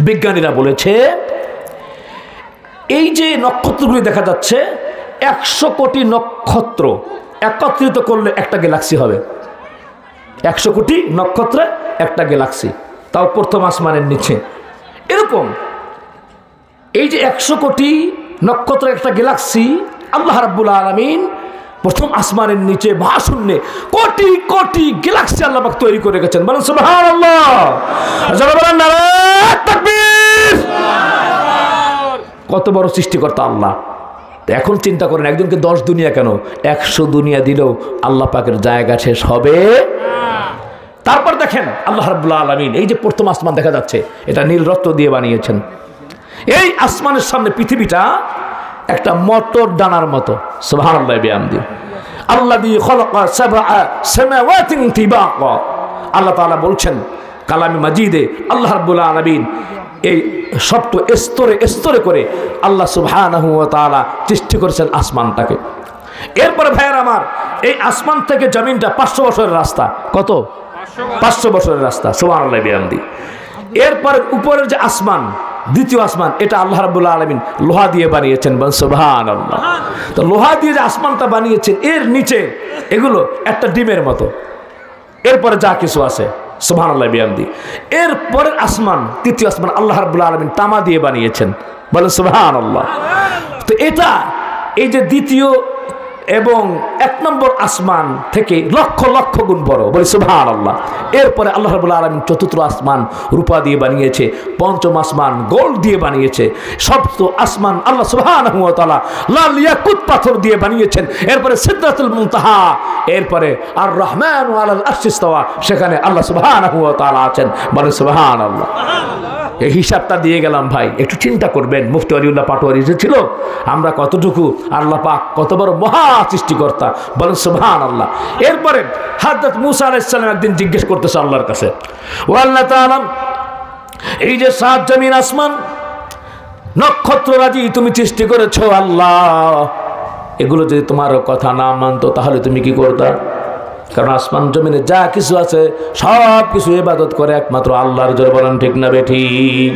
বিজ্ঞানীরা বলেছে, এই যে নক্ষত্রগুলি দেখা যাচ্ছে, 100 কোটি নক্ষত্র একত্রিত করলে একটা গ্যালাক্সি হবে। 100 কোটি নক্ষত্রে একটা গ্যালাক্সি, তাও প্রথম আসমানের নিচে। এরকম এই যে 100 কোটি নক্ষত্র একটা গ্যালাক্সি, আল্লাহ রাব্বুল আলামিন প্রথম আসমানের নিচে মহাশূন্যে কোটি কোটি গ্যালাক্সি আল্লাহ পাক তৈরি করে গেছেন। বলেন সুবহানাল্লাহ। যারা বলেন নারায়ে তাকবীর। কত বড় সৃষ্টিকর্তা আল্লাহ। এখন চিন্তা করেন, একজনকে 10 দুনিয়া কেন, 100 দুনিয়া দিলেও আল্লাহ পাকের জায়গা শেষ হবে। তারপর দেখেন আল্লাহ রাব্বুল আলামিন, এই যে প্রথম আসমান দেখা যাচ্ছে, এটা নীল রত্ন দিয়ে বানিয়েছেন। এই আসমানের সামনে পৃথিবীটা একটা মটর দানার মতো। সুবহানাল্লাহ বিহামদি। আল্লাযী খালাকা সাবআ সামাওয়াতিন তিবাকা। আল্লাহ তাআলা বলছেন কালামে মাজিদে, আল্লাহ রাব্বুল আলামিন এই সপ্ত স্তরে স্তরে করে আল্লাহ সুবহানাহু ওয়া তাআলা সৃষ্টি করেছেন আসমানটাকে। এরপরে ভাইয়ের আমার, এই আসমান থেকে জমিনটা 500 বছরের রাস্তা। কত? 500 বছরের রাস্তা। সুবহানাল্লাহ বিহামদি। এরপরে উপরের যে আসমান, দ্বিতীয় আসমান, এটা আল্লাহ রাব্বুল আলামিন লোহা দিয়ে বানিয়েছেন। সুবহানাল্লাহ। তো লোহা দিয়ে যে আসমানটা বানিয়েছেন, এর নিচে এগুলো একটা ডিমের মতো। এরপরে যা কিছু আছে, সুবহানাল্লাহ বিহামদি। এর পরের আসমান, তৃতীয় আসমান, আল্লাহ রাব্বুল আলামিন তামা দিয়ে বানিয়েছেন। বলেন সুবহানাল্লাহ। তো এটা এই যে দ্বিতীয় এবং 1 নম্বর আসমান থেকে লক্ষ লক্ষ গুণ বড়। বলি সুবহানাল্লাহ। এরপরে আল্লাহ রাব্বুল আলামিন চতুর্থ আসমান রূপা দিয়ে বানিয়েছে, পঞ্চম আসমান গোল্ড দিয়ে বানিয়েছে, সপ্তম আসমান আল্লাহ সুবহানাহু ওয়া তাআলা লাল ইয়াকুত পাথর দিয়ে বানিয়েছেন। এরপরে সিদরাতুল মুনতাহা, এরপরে আর রহমান আলাল আরশি ইস্তাওয়া, সেখানে আল্লাহ সুবহানাহু ওয়া তাআলা আছেন। বলেন সুবহানাল্লাহ। এই হিসাবটা দিয়ে গেলাম ভাই, একটু চিন্তা করবেন। মুফতি ওয়ালিউল্লাহ পাটোয়ারি যে ছিল, আমরা কতটুকু, আল্লাহ পাক কত বড় মহা সৃষ্টিকর্তা। বলেন সুবহানাল্লাহ। এরপরে হযরত মূসা আলাইহিস সালাম একদিন জিজ্ঞেস করতেছে আল্লাহর কাছে, ও আল্লাহ তাআলা, এই যে 7 জমিন আসমান নক্ষত্র রাজি তুমি সৃষ্টি করেছো আল্লাহ, এগুলো যদি তোমার কথা না মানতো তাহলে তুমি কি করতা? কারণ আসমান জমিনে যা কিছু আছে সব কিছু ইবাদত করে একমাত্র আল্লাহর। জোরে বলেন ঠিক না বেঠিক?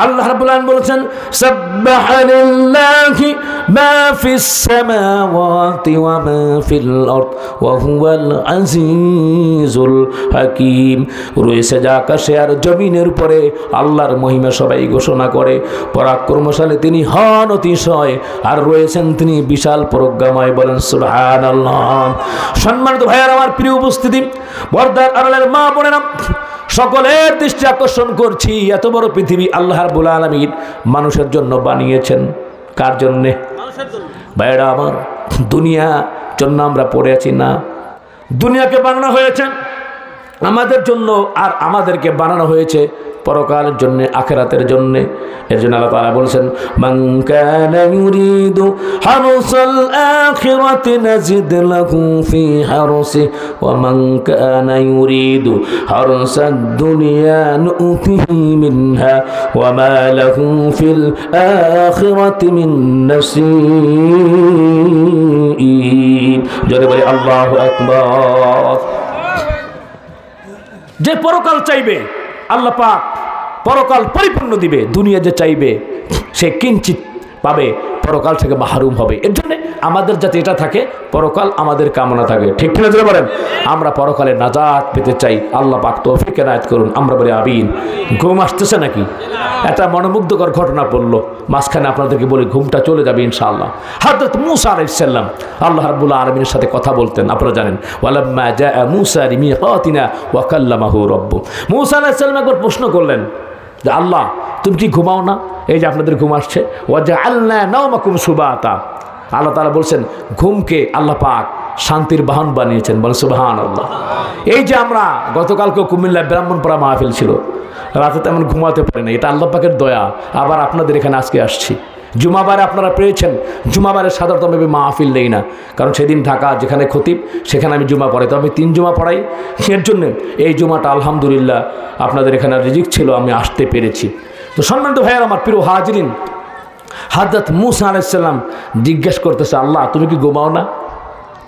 আল্লাহ রাব্বুল আলামিন বলেছেন, সাব্বাহা লিল্লাহি মা ফিস সামাওয়াতি ওয়া মা ফিল আরদ ওয়া হুয়াল আজিজুল হাকীম। রয়েছে যা আকাশে আর জমিনের উপরে আল্লাহর মহিমা সবাই ঘোষণা করে। পরাক্রমশালী তিনি হন অতিশয়, আর রয়েছেন তিনি বিশাল প্রজ্ঞাময়। বলেন সুবহানাল্লাহ। সম্মানিত ভাইয়েরা, আমার প্রিয় উপস্থিতি, পর্দার আড়ালের মা বোনেরা, সকলের দৃষ্টি আকর্ষণ করছি, এত বড় পৃথিবী আল্লাহ রাব্বুল আলামিন মানুষের জন্য বানিয়েছেন। কার জন্যে? ভাইয়েরা আমার, দুনিয়া জন্য আমরা পড়ে আছি না, দুনিয়াকে বানানো হয়েছে আমাদের জন্য, আর আমাদেরকে বানানো হয়েছে পরকালের জন্য, আখিরাতের জন্য। এর জন্য আল্লাহ তাআলা বলেছেন, মান কানা ইউরিদু হারসাল আখিরাতি নাজিদ লাহু ফি হারসি ওয়া মান কানা ইউরিদু হারসাদ দুনিয়া নুতিহি মিনহা ওয়া মা লাহু ফিল আখিরাতি মিন নাসীব। জোরে বলি আল্লাহু আকবার। যে পরকাল চাইবে আল্লাহ পাক পরকাল পরিপূর্ণ দিবে। দুনিয়া যে চাইবে সে কিঞ্চিত পাবে, পরকাল থেকে মাহরুম হবে। এর জন্য আমাদের যাতে এটা থাকে, পরকাল আমাদের কামনা থাকে, ঠিক কিনা জোরে বলেন? আমরা পরকালে নাজাত পেতে চাই, আল্লাহ পাক তৌফিক এনায়েত করুন। আমরা বলি আমিন। ঘুম আসতেছে নাকি? একটা মনোমুগ্ধকর ঘটনা পড়লো, মাঝখানে আপনাদেরকে বলি ঘুমটা চলে যাবে ইনশাআল্লাহ। হযরত মূসা আলাইহিস সালাম আল্লাহ রাব্বুল আলামিনের সাথে কথা বলতেন, আপনারা জানেন। ওয়ালাম্মা জাআ মূসা লিমিকাতিনা ওয়া কাল্লামাহু রাব্বুহু। মূসা আলাইহিস সালাম একবার প্রশ্ন করলেন যে আল্লাহ তুমি কি ঘুমাও না? এই যে আপনাদের ঘুম আসছে। ওয়া জাআলনা নাওমাকুম সুবাতা। আল্লাহ তাআলা বলছেন ঘুমকে আল্লাহ পাক শান্তির বাহন বানিয়েছেন, বলেন সুবহানাল্লাহ। এই যে আমরা গতকালকে কুমিল্লায় ব্রাহ্মণপাড়া মাহফিল ছিল, রাতে তেমন ঘুমাতে পারি না, এটা আল্লাহ পাকের দয়া। আবার আপনাদের এখানে আজকে আসছি। জুমাবারে আপনারা পেয়েছেন, জুমাবারে সাধারণত আমি মাহফিল নেই না, কারণ সেদিন ঢাকা যেখানে খতিব সেখানে আমি জুমা পড়াই, তো আমি 3 জুমা পড়াই। এর জন্যে এই জুমাটা আলহামদুলিল্লাহ আপনাদের এখানে রিজিক ছিল, আমি আসতে পেরেছি। তো সম্মানিত ভাইয়ার আমার প্রিয় হাজিরিন, হযরত মূসা আলাইহিস সালাম জিজ্ঞেস করতেছে আল্লাহ তুমি কি ঘুমাও না?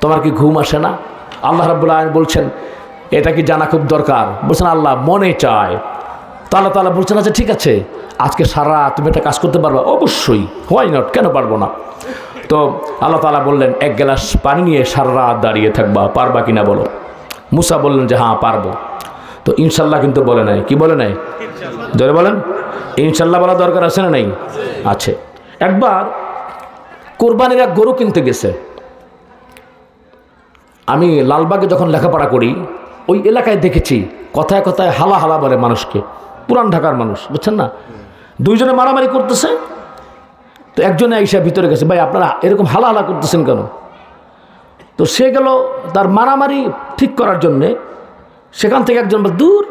তোমার কি ঘুম আসে না? আল্লাহ রাব্বুল আলামিন বলছেন এটা কি জানা খুব দরকার? বলছেন আল্লাহ মনে চায়। তো আল্লাহ তাআলা বলছেন আচ্ছা ঠিক আছে, আজকে সারা তুমি একটা কাজ করতে পারবা? অবশ্যই, হোয়াই নট, কেন পারবো না। তো আল্লাহ তাআলা বললেন 1 গ্লাস পানি নিয়ে সারা রাত দাঁড়িয়ে থাকবা, পারবা কিনা বলো? মূসা বললেন যে হ্যাঁ পারবো। তো ইনশাল্লাহ কিন্তু বলে নাই, কি বলে নাই? জোরে বলেন, ইনশাল্লাহ বলা দরকার আছে না নাই? আছে। একবার কোরবানির এক গরু কিনতে গেছে। আমি লালবাগে যখন লেখাপড়া করি ওই এলাকায় দেখেছি কথায় কথায় হালা হালা বলে মানুষকে, পুরান ঢাকার মানুষ, বুঝছেন না? 2 জনে মারামারি করতেছে। তো একজনে আইসা ভিতরে গেছে, ভাই আপনারা এরকম হালা হালা করতেছেন কেন? তো সে গেল তার মারামারি ঠিক করার জন্যে। সেখান থেকে একজন বল দূর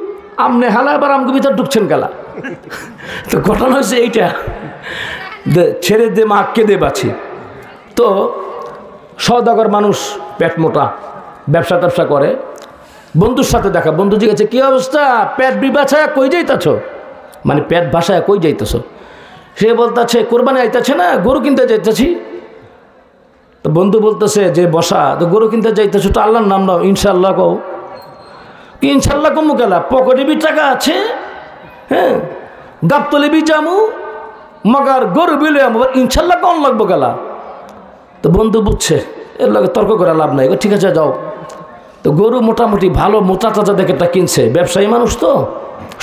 আমনে হালা, এবার আমাকে ভিতরে ঢুকছেন গেলা। তো ঘটনা হয়েছে এইটা, ছেড়ে দে মা কে দে বাছি। তো সওদাগর মানুষ, পেট মোটা, ব্যবসা ট্যাবসা করে, বন্ধুর সাথে দেখা। বন্ধু জিজ্ঞাসা কী অবস্থা, পেট বিবাছায় কই যাইতেছ? মানে পেট ভাষায় কই যাইতেছ? সে বলতেছে কোরবানি আইতেছে না, গরু কিনতে যাইতেছি। তো বন্ধু বলতেছে যে বসা, তো গরু কিনতে যাইতেছো তো আল্লাহর নাম নাও, ইনশাআল্লাহ কও। কি ইনশাআল্লাহ কমু গেলা? পকেটে বি টাকা আছে, হ্যাঁ, গাবতলে বি জামু, মগার গরু বিলে আমার ইনশাআল্লাহ কম লাগবো গেলা। তো বন্ধু বুঝছে এর লাগে তর্ক করে লাভ নাই, ঠিক আছে যাও। তো গরু মোটামুটি ভালো মোটা তাজা দেখে একটা কিনছে, ব্যবসায়ী মানুষ তো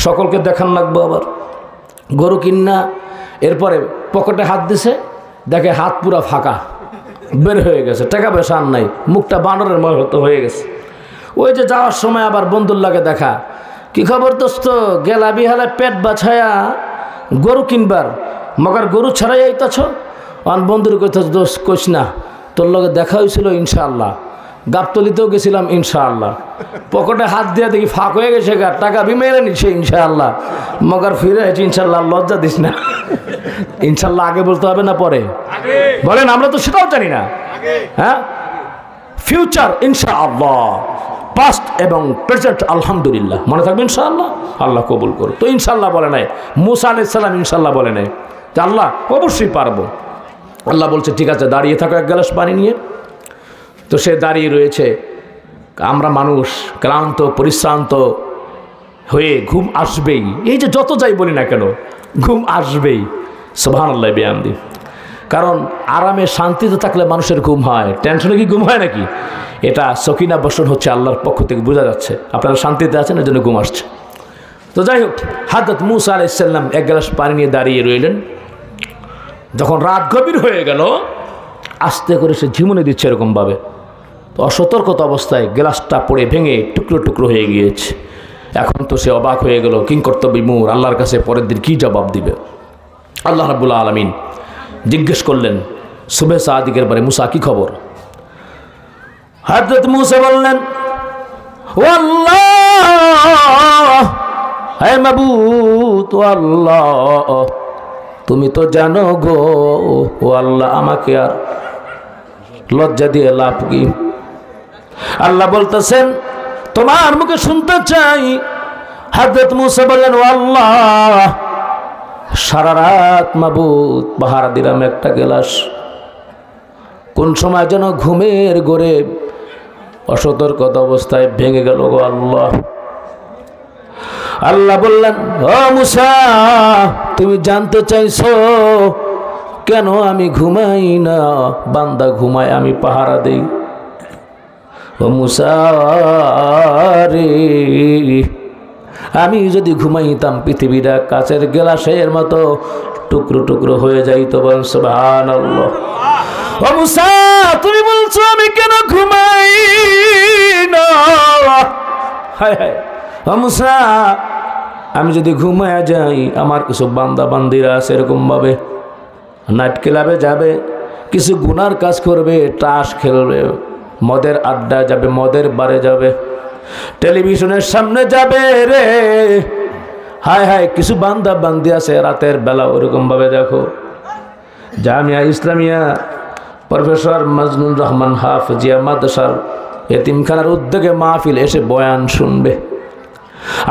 সকলকে দেখান লাগবো আবার। গরু কিনা এরপরে পকেটে হাত দিছে, দেখে হাত পুরা ফাঁকা, বের হয়ে গেছে, টাকা পয়সা আর নাই, মুখটা বানরের মতো হয়ে গেছে। ওই যে যাওয়ার সময় আবার বন্ধুর লাগে দেখা, কি খবর দোস্ত, গেলা বিহালে পেট বাছায়া গরু কিনবার, মগার গরু ছাড়াই আইতাছ? আন বন্ধুর কইতাছ দোস্ত কইস না, তোর লগে দেখা হয়েছিল ইনশাআল্লাহ, গাবতলিতেও গেছিলাম ইনশাআল্লাহ, পকেটে হাত দিয়ে দেখি ফাঁক হয়ে গেছে, টাকা বি মেরে নিচ্ছে ইনশাআল্লাহ, মগার ফিরে হয়েছে ইনশাআল্লাহ, লজ্জা দিস না। ইনশাআল্লাহ আগে বলতে হবে না পরে? বলেন, আমরা তো সেটাও জানি না। হ্যাঁ, ফিউচার ইনশাআল্লাহ, পাস্ট এবং প্রেজেন্ট আলহামদুলিল্লাহ, মনে থাকবে ইনশাআল্লাহ, আল্লাহ কবুল করুন। তো ইনশাআল্লাহ বলে নাই, মূসা আলাইহিস সালাম ইনশাআল্লাহ বলে নাই যে আল্লাহ অবশ্যই পারবো। আল্লাহ বলছে ঠিক আছে দাঁড়িয়ে থাকো 1 গ্লাস পানি নিয়ে। তো সে দাঁড়িয়ে রয়েছে। আমরা মানুষ ক্লান্ত পরিশ্রান্ত হয়ে ঘুম আসবেই, এই যে যত যাই বলি না কেন ঘুম আসবেই, সুবহানাল্লাহ বিহামদি। কারণ আরামে শান্তিতে থাকলে মানুষের ঘুম হয়, টেনশনে কি ঘুম হয় নাকি? এটা সকিনা বর্ষণ হচ্ছে আল্লাহর পক্ষ থেকে, বোঝা যাচ্ছে আপনারা শান্তিতে আছেন, এর জন্য ঘুম আসছে। তো যাই হোক, হযরত মূসা আলাইহিস সালাম 1 গ্লাস পানি নিয়ে দাঁড়িয়ে রইলেন। যখন রাত গভীর হয়ে গেল, আস্তে করে সে ঝিমুনি দিচ্ছে এরকমভাবে। তো অসতর্কতা অবস্থায় গ্লাসটা পড়ে ভেঙে টুকরো টুকরো হয়ে গিয়েছে। এখন তো সে অবাক হয়ে গেল, কিংকর্তব্যবিমূঢ়, আল্লাহর কাছে পরের দিন কী জবাব দিবে। আল্লাহ রাব্বুল আলামিন জিজ্ঞেস করলেন সুবহে সাদিকের বারে, মূসা কি খবর? হযরত মূসা বললেন, ও আল্লাহ, হে মাবুদ, ও আল্লাহ তুমি তো জানো গো, ও আল্লাহ আমাকে আর লজ্জা দিয়ে লাভ কি? আল্লাহ বলতেছেন তোমার মুখে শুনতে চাই। হযরত মূসা বললেন, ও আল্লাহ সারা রাত মাবুদ পাহারা দিলাম একটা গ্লাস, কোন সময় যেন ঘুমের ঘোরে অসতর্কতা অবস্থায় ভেঙে গেল গো আল্লাহ। আল্লাহ বললেন, ও মূসা তুমি জানতে চাইছো কেন আমি ঘুমাই না? বান্দা ঘুমায়, আমি পাহারা দেই। ও মুসা রে, আমি যদি ঘুমাইতাম পৃথিবীটা কাচের গ্লাসের মতো টুকরো টুকরো হয়ে যাইতো। বলেন সুবহানাল্লাহ। ও মুসা, তুমি বলছো আমি কেন ঘুমাই না? হায় হায়। ও মুসা, আমি যদি ঘুমায়া যাই, আমার কিছু বান্দা বান্দিরা আছে এরকম ভাবে নাইট ক্লাবে যাবে, কিছু গুনার কাজ করবে, তাস খেলবে, মদের আড্ডা যাবে, মদের বারে যাবে, টেলিভিশনের সামনে যাবে রে। হায় হায়, কিছু বান্দা বান্দি আছে রাতের বেলা ওরকম ভাবে দেখো জামিয়া ইসলামিয়া প্রফেসর মজনুর রহমান হাফিজিয়া মাদ্রাসার এতিমখানার উদ্যোগে মাহফিল এসে বয়ান শুনবে।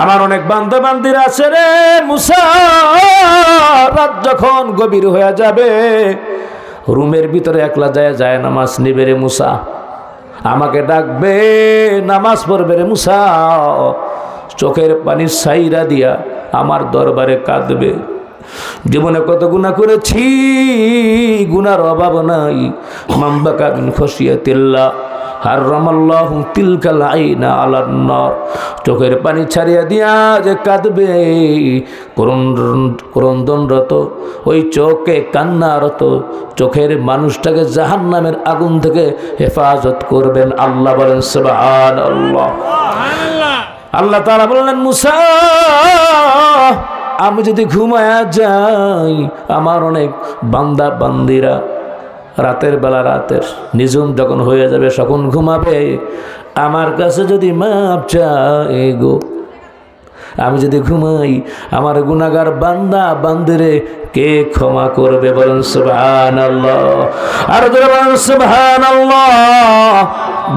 আমার অনেক বান্দা বান্দিরা আছে রে মুসা, রাত যখন গভীর হয়ে যাবে রুমের ভিতরে একলা যায় নামাজ নিবে রে মুসা, আমাকে ডাকবে, নামাজ পড়বে রে মুসা, চোখের পানি সাইরা দিয়া আমার দরবারে কাঁদবে। জীবনে কত গুনাহ করেছি, গুনার অভাব নাই। মামবাকা মিন খশিয়াতিল্লাহ হারামাল্লাহু তিলকাল আইনা আলান নার, চোখের পানি ছাড়িয়া দিয়া যে কাঁদবে, ক্রন্দনরত ওই চোখে কান্নারত চোখের মানুষটাকে জাহান্নামের আগুন থেকে হেফাজত করবেন আল্লাহ। বলেন সুবহানাল্লাহ। আল্লাহ তাআলা বললেন মুসা, আমি যদি ঘুমায়া যাই, আমার অনেক বান্দা বান্দিরা রাতের বেলা, রাতের নিঝুম যখন হয়ে যাবে তখন ঘুমাবে, আমার কাছে যদি মাপ চায় গো, আমি যদি ঘুমাই, আমার গুনাহগার বান্দা বান্দিরে কে ক্ষমা করবে? বলেন সুবহানাল্লাহ। আর যারা বলেন সুবহানাল্লাহ।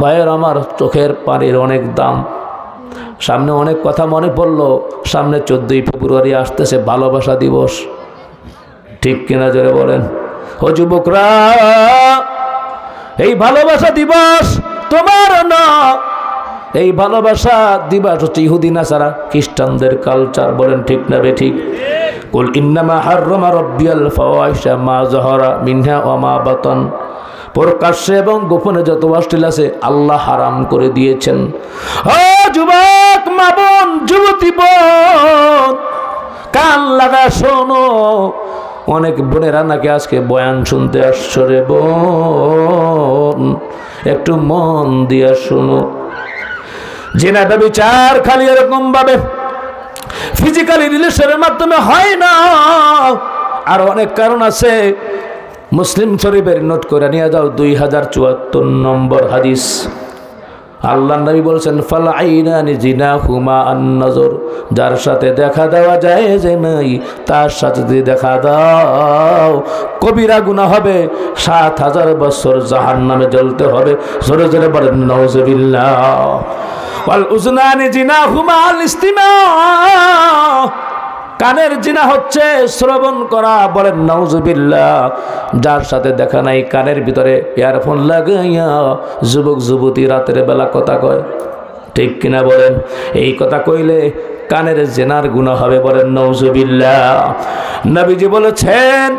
ভাইয়ের আমার, চোখের পানির অনেক দাম। সামনে অনেক কথা মনে পড়লো, সামনে 14ই ফেব্রুয়ারি আসতেছে, ভালোবাসা দিবস, ঠিক কিনা জোরে বলেন। ও যুবকরা, এই ভালোবাসা দিবস তোমার না, এই ভালোবাসা দিবস হচ্ছে ইহুদি নাসারা খ্রিস্টানদের কালচার। বলেন ঠিক না বে ঠিক? কুল ইন্নামা হাররামা রাব্বিয়াল ফাওয়াহিশা মা যাহারা মিনহা ওয়া মা বাতান, প্রকাশ্যে এবং গোপনে যত অশ্লীল আছে আল্লাহ হারাম করে দিয়েছেন। ও যুবক মা বোন, যুবতী বোন, কান লাগা শোনো। অনেক বোনেরা নাকি আজকে বয়ান শুনতে আসছো রে বোন, একটু মন দিয়া শোনো। জিনা ব্যভিচার খালি এরকম ভাবে ফিজিক্যালি রিলেশনের মাধ্যমে হয় না, আর অনেক কারণ আছে। মুসলিম শরীফের নোট করে নিয়ে যাও 2074 নম্বর হাদিস। আল্লাহ নবী বলছেন ফাল আইনানি জিনাহুমা আন-নজর, যার সাথে দেখা দেওয়া যায় যে নাই তার সাথে যদি দেখা দাও কবিরা গুনাহ হবে, 7000 বছর জাহান্নামে জ্বলতে হবে। জোরে জোরে বলেন নাউজুবিল্লাহ। ওয়াল উযনানি জিনাহুমা আল-ইস্তিমা, কানের জিনা হচ্ছে শ্রবণ করা। বলেন নাউজুবিল্লাহ। যার সাথে দেখা নাই কানের ভিতরে ইয়ারফোন লাগাইয়া যুবক যুবতী রাতের বেলা কথা কয়, ঠিক কিনা বলেন? এই কথা কইলে কানের জিনার গুনাহ হবে। বলেন নাউজুবিল্লাহ। নবীজি বলেছেন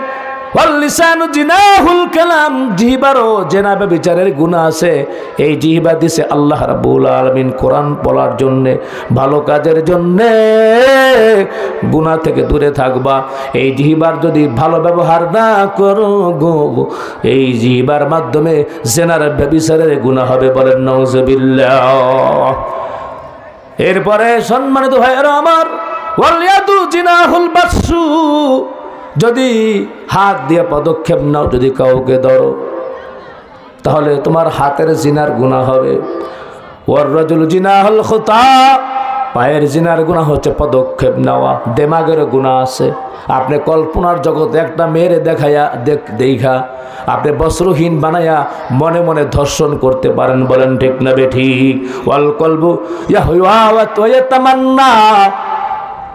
ওয়াল লিসানু জিনাহুল কালাম, জিহ্বারও জিনা ব্যভিচারের গুনাহ আছে। এই জিহ্বা দিছে আল্লাহ রাব্বুল আলামিন কোরআন বলার জন্য, ভালো কাজের জন্য। গুনাহ থেকে দূরে থাকবা। এই জিহ্বার যদি ভালো ব্যবহার না করো গো, এই জিহ্বার মাধ্যমে জিনার ব্যভিচারের গুনাহ হবে। বলেন নাউজুবিল্লাহ। এরপরে সম্মানিত ভাইয়েরা আমার, ওয়াল ইয়াদু জিনাহুল বাসু, যদি হাত দিয়ে পদক্ষেপ নাও, যদি কাউকে ধরো, তাহলে তোমার হাতের জিনার গুনাহ হবে। ওয়ার রাজুল জিনাহুল খুতা, পায়ের জিনার গুনাহ হচ্ছে পদক্ষেপ নেওয়া। দেমাগের গুনাহ আছে। আপনি কল্পনার জগতে একটা মেয়েরে দেখাইয়া দেখা আপনি বস্ত্রহীন বানাইয়া মনে মনে ধর্ষণ করতে পারেন। বলেন ঠিক না বে ঠিক? ওয়াল কলবু ইয়াহওয়া ওয়া ইয়াতামান্না,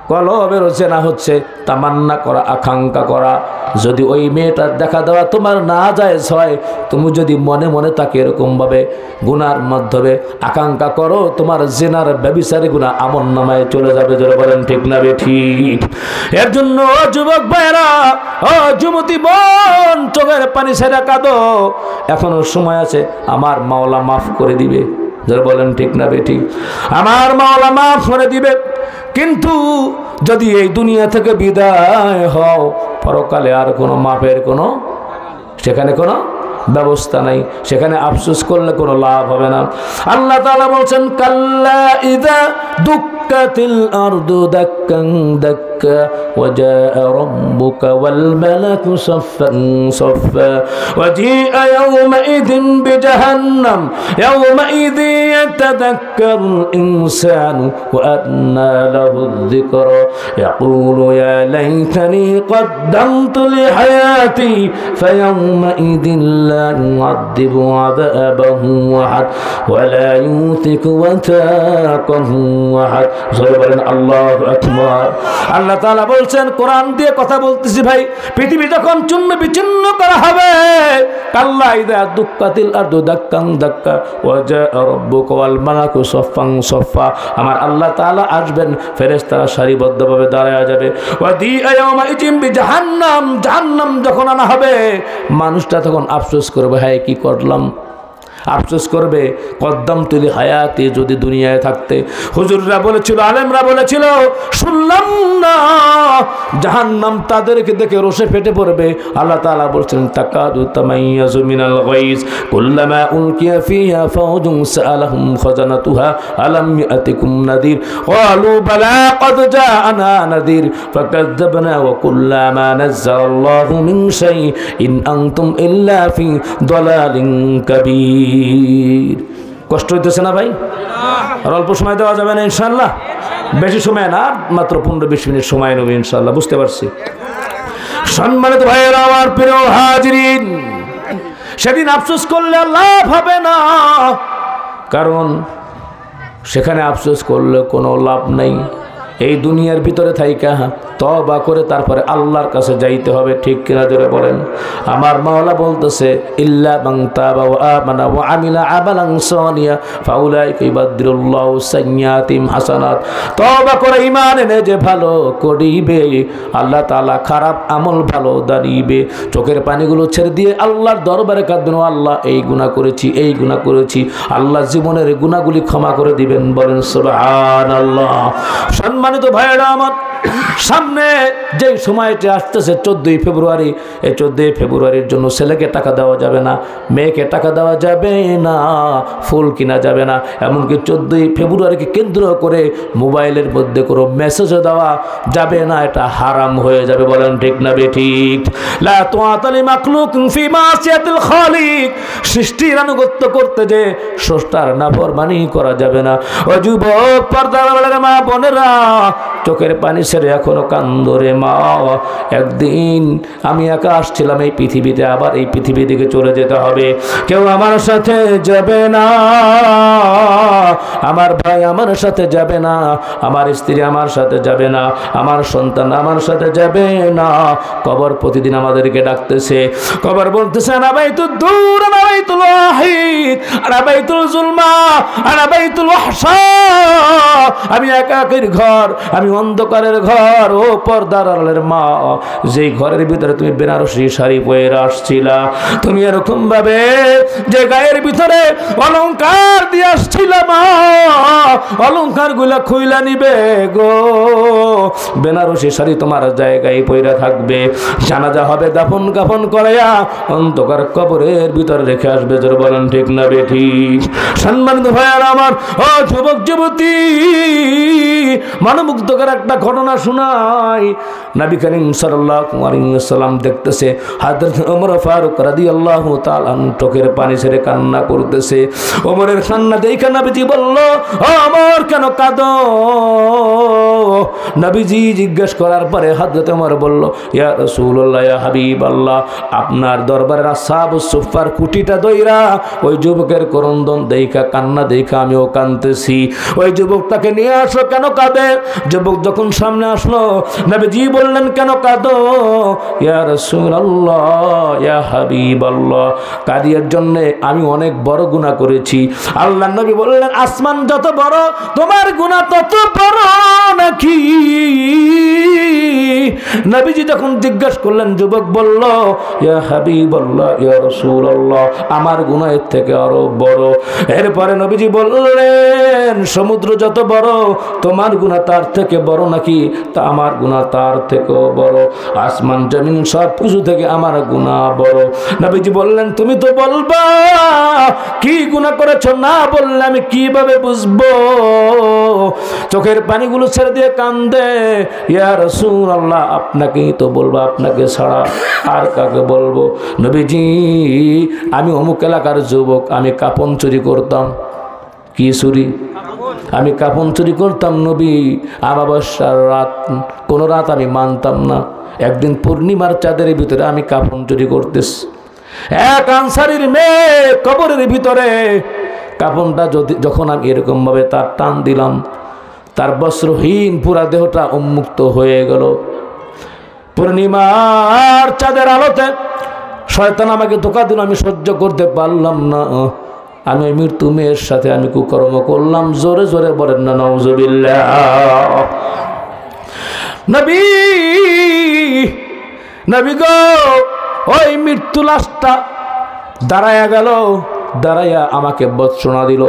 কলবের জেনা হচ্ছে তামান্না করা, আকাঙ্ক্ষা করা। যদি ওই মেয়েটার দেখা দেওয়া তোমার না জায়েজ হয়, তুমি যদি মনে মনে তাকে এরকমভাবে গুনার মাধ্যমে আকাঙ্ক্ষা করো, তোমার জেনার ব্যভিচারী গুনাহ আমলনামায় চলে যাবে। যারা বলেন ঠিক না ঠিক? এর জন্য যুবক ভাইরা, ও যুবতী বোন, চোখের পানি ছেড়ে কাঁদো, এখনো সময় আছে, আমার মাওলা মাফ করে দিবে। যারা বলেন ঠিক না ঠিক? আমার মাওলা মাফ করে দিবে। কিন্তু যদি এই দুনিয়া থেকে বিদায় হও, পরকালে আর কোনো মাপের কোনো সেখানে কোনো ব্যবস্থা নাই, সেখানে আফসোস করলে কোনো লাভ হবে না। আল্লাহ তাআলা বলছেন, কাল্লা ইযা দুক্কাতিল আরদু দাক্কান দাক্কা ওয়াজাআ রাব্বুকা ওয়াল মালাকু সাফফান সাফফা ওয়াজিআ ইয়াওমাইযিন বিজাহান্নাম ইয়াওমাইযিন ইয়াতাযাক্কারুল ইনসানু ওয়া আন্না লাহু যিকরা ইয়াকুলু ইয়া লাইতানি قدمت لحياتي فيومئذ لا يعذب عذابه أحد ولا يوثق وثاقه أحد। আল্লাহু আকবার। আল্লাহ তাআলা বলছেন, কোরআন দিয়ে কথা বলতেছি ভাই, পৃথিবী যখন চূর্ণ বিচ্ছিন্ন করা হবে, কাল্লা ইযা দুক্কাতিল আরদু দাক্কান দাক্কা ওয়াজাআ রাব্বুকা ওয়াল মালাকু সাফফান সাফফা, আমার আল্লাহ তাআলা আসবেন, ফেরেশতারা সারিবদ্ধভাবে দাঁড়ায় যাবে। ওয়াদিআ ইয়াওমাইযিন বিজাহান্নাম, জাহান্নাম যখন আনা হবে, মানুষটা তখন আফসোস করবে, হায় কি করলাম। আফসোস করবে, কদ্দামতু লিহায়াতি, যদি দুনিয়ায় থাকতে। হুজুররা বলেছিল, আলেমরা বলেছিল, শুনলাম না জাহান্নাম তাদেরকে দেখে রোষে ফেটে পড়বে। আল্লাহ তাআলা বলছেন, তাকাদু তামাইয়াজু মিনাল গায়জ কুল্লামা উলকিয়া ফিহা ফাউজুন সাআলাহুম খাজানাতুহা আলাম ইয়াতিকুম নাদির ক্বালু বালা ক্বাদ জাআনা নাদির ফাকাযযাবনা ওয়া কুল্লামা নাযালাল্লাহু মিন শাইইন আনতুম ইল্লা ফি দালালিন কাবীর। কষ্ট হইতেছে না ভাই? আর অল্প সময় দেওয়া যাবে না ইনশাআল্লাহ? বেশি সময় না, মাত্র 15-20 মিনিট সময় নেব ইনশাআল্লাহ, বুঝতে পারছি। সম্মানিত ভাইয়েরা, আমার প্রিয় হাজিরিন, সেদিন আফসোস করলে লাভ হবে না, কারণ সেখানে আফসোস করলে কোনো লাভ নাই। এই দুনিয়ার ভিতরে থাইকা তওবা করে তারপরে আল্লাহর কাছে যাইতে হবে, ঠিক কিনা জোরে বলেন? আমার মাওলা বলতেছে, ইল্লা মান তাবা ওয়া আমানা ওয়া আমিলা আমালান সালিহা ফাউলাইকা ইউবাদদিলুল্লাহু সাইয়্যাতিহিম হাসানাত। তওবা করে ঈমান এনে যে ভালো করিবে, আল্লাহ তাআলা খারাপ আমল ভালো দাঁড়িবে। চোখের পানিগুলো ছেড়ে দিয়ে আল্লাহর দরবারে কাঁদবেন, আল্লাহ এই গুনাহ করেছি, এই গুনাহ করেছি, আল্লাহ জীবনের গুনাহগুলি ক্ষমা করে দিবেন। বলেন সুবহানাল্লাহ। সম্মানিত ভাইয়েরা আমার, সামনে যে সময়টা আসতেছে 14ই ফেব্রুয়ারি, এই 14ই ফেব্রুয়ারির জন্য ছেলেকে টাকা দেওয়া যাবে না, মেয়েকে টাকা দেওয়া যাবে না, ফুল কিনা যাবে না, এমনকি 14ই ফেব্রুয়ারিকে কেন্দ্র করে মোবাইলের মধ্যে কোনো মেসেজও দেওয়া যাবে না, এটা হারাম হয়ে যাবে। বলেন ঠিক না বেঠিক? লা তুআতা লিমাখলুকিন ফি মাসিয়াতিল খালিক, সৃষ্টির আনুগত্য করতে যে স্রষ্টার নাফরমানি করা যাবে না। ও যুবক, পর্দার আড়ালের মা বোনেরা, চোখের পানি ছেড়ে এখনো কান্দরে মা। একদিন আমি একা আসছিলাম এই পৃথিবীতে, আবার এই পৃথিবী থেকে চলে যেতে হবে। কেউ আমার সাথে যাবে না, আমার ভাই আমার সাথে যাবে না, আমার স্ত্রী আমার সাথে যাবে না, আমার সন্তান আমার সাথে যাবে না। কবর প্রতিদিন আমাদেরকে ডাকতেছে, কবর বলতেছে, আনা বাইতুদ দূর, আনা বাইতুল ওয়াহিদ, আনা বাইতুল জুলমা, আনা বাইতুল ওয়াহশা। আমি একাকির ঘর, আমি অন্ধকারের ঘর। ও পর্দার আড়ালের মা, যেই ঘরের ভিতরে তুমি বেনারসি শাড়ি পরে আসছিলা, তুমি এরকম ভাবে যে গায়ের ভিতরে অলংকার দিয়ে আসছিলা, মা অলংকার গুলা খুইলা নিবে গো। বেনারসি শাড়ি তোমার জায়গায় পইরা থাকবে, জানাজা হবে, দাফন কাফন করাইয়া অন্ধকার কবরের ভিতরে রেখে আসবে। জোর বলেন ঠিক না বেঠিক? সম্মানিত ভাইয়ারা আমার, ও যুবক যুবতী, মনোমুগ্ধকর একটা ঘটনা শোনাই। নবী করিম সাল্লাল্লাহু আলাইহি ওয়াসাল্লাম দেখতেছে হযরত ওমর ফারুক রাদিয়াল্লাহু তাআলা চোখের পানি ছেড়ে কান্না করতেছে। ওমরের কান্না দেখে নবীজি বলল, ও ওমর, কেন কাঁদো? নবীজি জিজ্ঞেস করার পরে হযরত ওমর বলল, ইয়া রাসূলুল্লাহ, ইয়া হাবিবাল্লাহ, আপনার দরবারের আসহাবুস সুফফার কুটিটা দইরা ওই যুবকের করন্দন দেখা, কান্না দেখা আমিও কাঁদতেছি। ওই যুবকটাকে নিয়ে আসো। কেন কাঁদে? যুবক যুবক যখন সামনে আসলো, নবীজি বললেন, কেন কাঁদো? ইয়া রাসূলুল্লাহ, ইয়া হাবিবাল্লাহ, কাদিয়ার জন্য আমি অনেক বড় গুনাহ করেছি। আল্লাহর নবী বললেন, আসমান যত বড় তোমার গুনাহ তত বড় নাকি? নবীজি যখন জিজ্ঞাসা করলেন, যুবক বলল, ইয়া হাবিবাল্লাহ, ইয়া রাসূলুল্লাহ, আমার গুনাহ এর থেকে আরো বড়। এরপরে নবীজি বললেন, সমুদ্র যত বড় তোমার গুনাহ তার থেকে বড় নাকি? তা আমার গুনাহ তার থেকেও বড়। আসমান জমিন সব কিছু থেকে আমার গুনাহ বড়। নবীজি বললেন, তুমি তো বলবা কি গুনাহ করেছো, না বললে আমি কিভাবে বুঝবো? চোখের পানিগুলো ছেড়ে দিয়ে কান্দে, ইয়া রাসূলুল্লাহ, আপনাকেই তো বলবো, আপনাকে ছাড়া আর কাকে বলবো? নবীজি, আমি অমুক এলাকার যুবক, আমি কাপন চুরি করতাম। কি চুরি? আমি কাপন চুরি করতাম নবী। আমাবস্যার রাত, কোনো রাত আমি মানতাম না। একদিন পূর্ণিমার চাঁদের ভিতরে আমি কাপন চুরি করতেছি। এক আনসারীর মেয়ে কবরের ভিতরে কাপনটা যখন আমি এরকম ভাবে তার টান দিলাম, তার বস্ত্রহীন পুরা দেহটা উন্মুক্ত হয়ে গেল। পূর্ণিমার চাঁদের আলোতে শয়তান আমাকে ধোঁকা দিল, আমি সহ্য করতে পারলাম না। আমি মৃত্যু মেয়ের সাথে আমি কুকর্ম করলাম। জোরে জোরে বলেন না নাউজুবিল্লাহ। নবী, নবী গো, ওই মৃত্যু লাশটা দাঁড়ায়া গেল, দাঁড়াইয়া আমাকে বৎসনা দিল,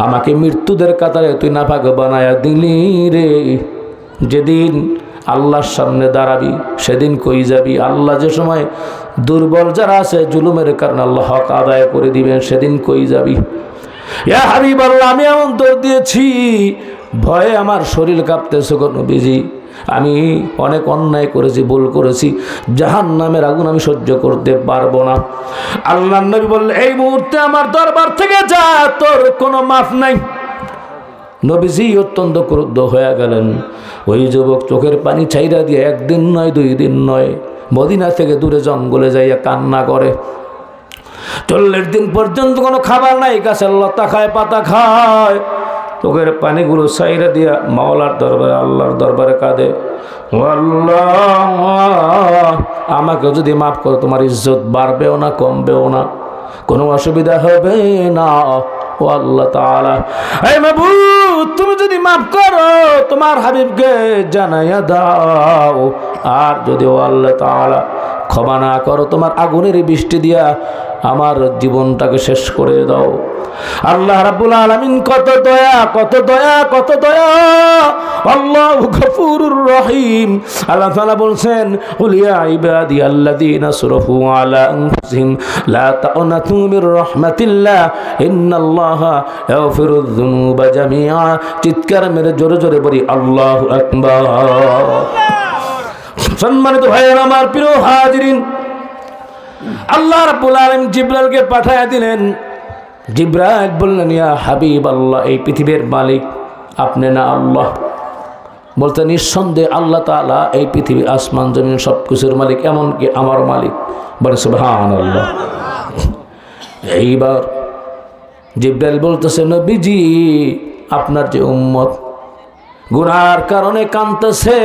আমাকে মৃত্যুদের কাতারে তুই নাপাক বানায়া দিলি রে। যেদিন আল্লাহর সামনে দাঁড়াবি সেদিন কই যাবি? আল্লাহ যে সময় দুর্বল যারা আছে জুলুমের কারণে আল্লাহ হক আদায় করে দিবেন, সেদিন কই যাবি? ইয়া হাবিবাল্লাহ, আমি এমন দৌড় দিয়েছি, ভয়ে আমার শরীর কাঁপতেছে গো নবীজি। আমি অনেক অন্যায় করেছি, ভুল করেছি, জাহান্নামের আগুন আমি সহ্য করতে পারবো না। আল্লাহর নবী বললেন, এই মুহূর্তে আমার দরবার থেকে যা, তোর কোনো মাফ নাই। নবীজি অত্যন্ত ক্রুদ্ধ হয়ে গেলেন। ওই যুবক চোখের পানি ছাইরা দিয়ে একদিন নয়, 2 দিন নয়, মদিনা থেকে দূরে জঙ্গলে যাইয়া কান্না করে। 40 দিন পর্যন্ত কোনো খাবার নাই, গাছের লতা খায়, পাতা খায়। চোখের পানিগুলো ছাইরা দিয়া মাওলার দরবারে, আল্লাহর দরবারে কাঁদে, আল্লাহ আমাকে যদি মাফ করো, তোমার ইজ্জত বাড়বেও না কমবেও না, কোনো অসুবিধা হবে না। ও আল্লাহ তাআলা, হে মাবুদ, তুমি যদি মাফ করো তোমার হাবিবকে জানাইয়া দাও। আর যদি ও আল্লাহ তাআলা ক্ষমা না করো, তোমার আগুনের বৃষ্টি দিয়া আমার জীবনটাকে শেষ করে দাও। আল্লাহ রাব্বুল আলামিন কত দয়া, কত দয়া, কত দয়া। আল্লাহু গফুরুর রহিম। আল্লাহ তাআলা বলছেন, কুল ইয়া ইবাদিয়াল্লাযীনা আসরাফু আলা আনফুসিহিম লা তাকনাতু মির রাহমাতিল্লাহ ইন্নাল্লাহা ইয়াগফিরুয যুনুবা জামিআ। চিৎকার মেরে জোরে জোরে বলি আল্লাহু আকবার। সম্মানিত ভাইয়েরা আমার, প্রিয় হাজিরিন, আল্লাহ রাব্বুল আলামিন জিবরাইলকে পাঠায়া দিলেন। জিবরাইল বললেন, ইয়া হাবিবাল্লাহ, এই পৃথিবীর মালিক আপনি না আল্লাহ? বলতে, নিঃসন্দেহে আল্লাহ তাআলা এই পৃথিবী, আসমান জমিন সব কিছুর মালিক, এমনকি আমার মালিক। বলে সুবহানাল্লাহ। এইবার জিবরাইল বলতেছে, নবীজি, আপনার যে উম্মত গুনার কারণে কাঁদতেছে,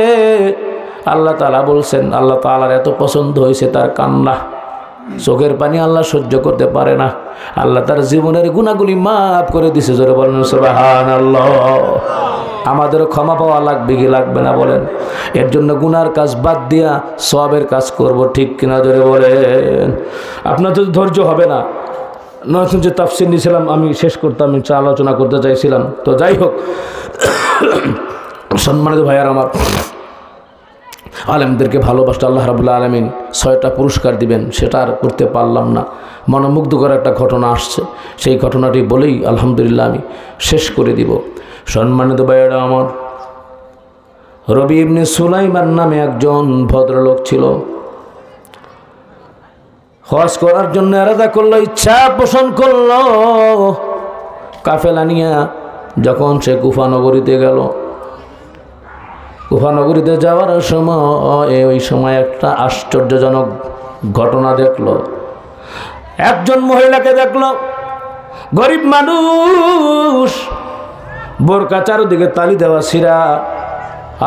আল্লাহ তাআলা বলছেন, আল্লাহ তাআলার এত পছন্দ হয়েছে তার কান্না, চোখের পানি আল্লাহ সহ্য করতে পারে না। আল্লাহ তার জীবনের গুনাহগুলি মাফ করে দিছে। জোরে বলেন সুবহানাল্লাহ। আমাদেরও ক্ষমা পাওয়া লাগবে কি লাগবে না বলেন? এর জন্য গুনার কাজ বাদ দিয়া সওয়াবের কাজ করব, ঠিক কিনা? জোরে বলেন। আপনার তো ধৈর্য হবে না। নতুন যে তাফসীর নিয়েছিলাম আমি শেষ করতাম, আমি আলোচনা করতে চাইছিলাম। তো যাই হোক, সম্মানিত ভাইয়ার আমার, আলেমদেরকে ভালোবাসতে আল্লাহ রাব্বুল আলামিন 6টা পুরস্কার দিবেন, সেটা আর করতে পারলাম না। মনোমুগ্ধকর একটা ঘটনা আসছে, সেই ঘটনাটি বলেই আলহামদুলিল্লাহ আমি শেষ করে দিব। সম্মানিত ভাইয়েরা আমার, রবি ইবনে সুলাইমান নামে একজন ভদ্রলোক ছিল। হজ করার জন্য এরাদা করলো, ইচ্ছা পোষণ করলো। কাফেলা নিয়ে যখন সে কুফা নগরীতে গেল, কুফা নগরীতে যাওয়ার সময় ওই সময় একটা আশ্চর্যজনক ঘটনা দেখলো। একজন মহিলাকে দেখলো, গরিব মানুষ, বোরকা চারদিকে তালি দেওয়া, সিরা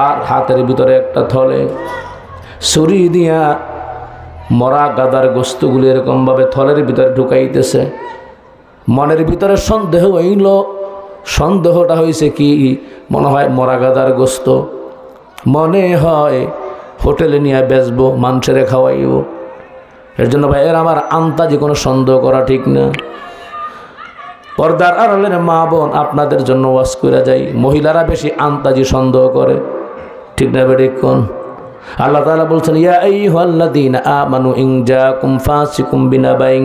আর হাতের ভিতরে একটা থলে ছুরি দিয়া মরা গাদার গোস্তগুলি এরকমভাবে থলের ভিতরে ঢুকাইতেছে। মনের ভিতরে সন্দেহ হইল, সন্দেহটা হয়েছে কি, মনে হয় মরা গাদার গোস্ত, মনে হয় হোটেলে নিয়ে বেচবো, মানুষের খাওয়াইব। এর জন্য ভাই এর আমার আন্তাজি কোনো সন্দেহ করা ঠিক না। পর্দার আড়ালের মা বোন, আপনাদের জন্য ওয়াজ করে যাই, মহিলারা বেশি আন্তাজি সন্দেহ করে, ঠিক না বেড়ে কোন? আল্লাহ তাআলা বলছেন, ইয়া আইয়ুহাল্লাযীনা আমানু ইন জাআকুম ফাসিকুম বিনাবাইন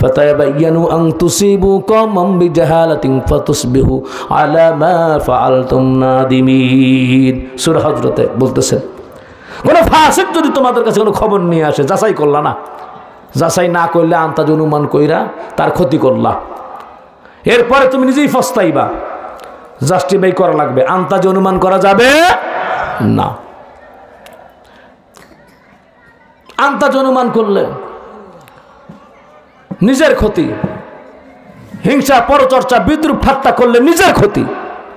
ফাতাবায়ানু আন তুসিবু কওমান বিজাহালাতিন ফাতুসবিহু আলা মা ফাআলতুম নাদিমিন। সূরা হজরতে বলতেছেন, কোন ফাসিক যদি তোমাদের কাছে কোনো খবর নিয়ে আসে, যাচাই করলা না, যাচাই না করলে আন্তাজ অনুমান কইরা তার ক্ষতি করলা, এরপরে তুমি নিজেই ফস্তাইবা, জাস্টিফাই করা লাগবে, আন্তাজ অনুমান করা যাবে না। আন্তাজ অনুমান করলে নিজের ক্ষতি, হিংসা পরচর্চা বিদ্রুপ ঠাট্টা করলে নিজের ক্ষতি,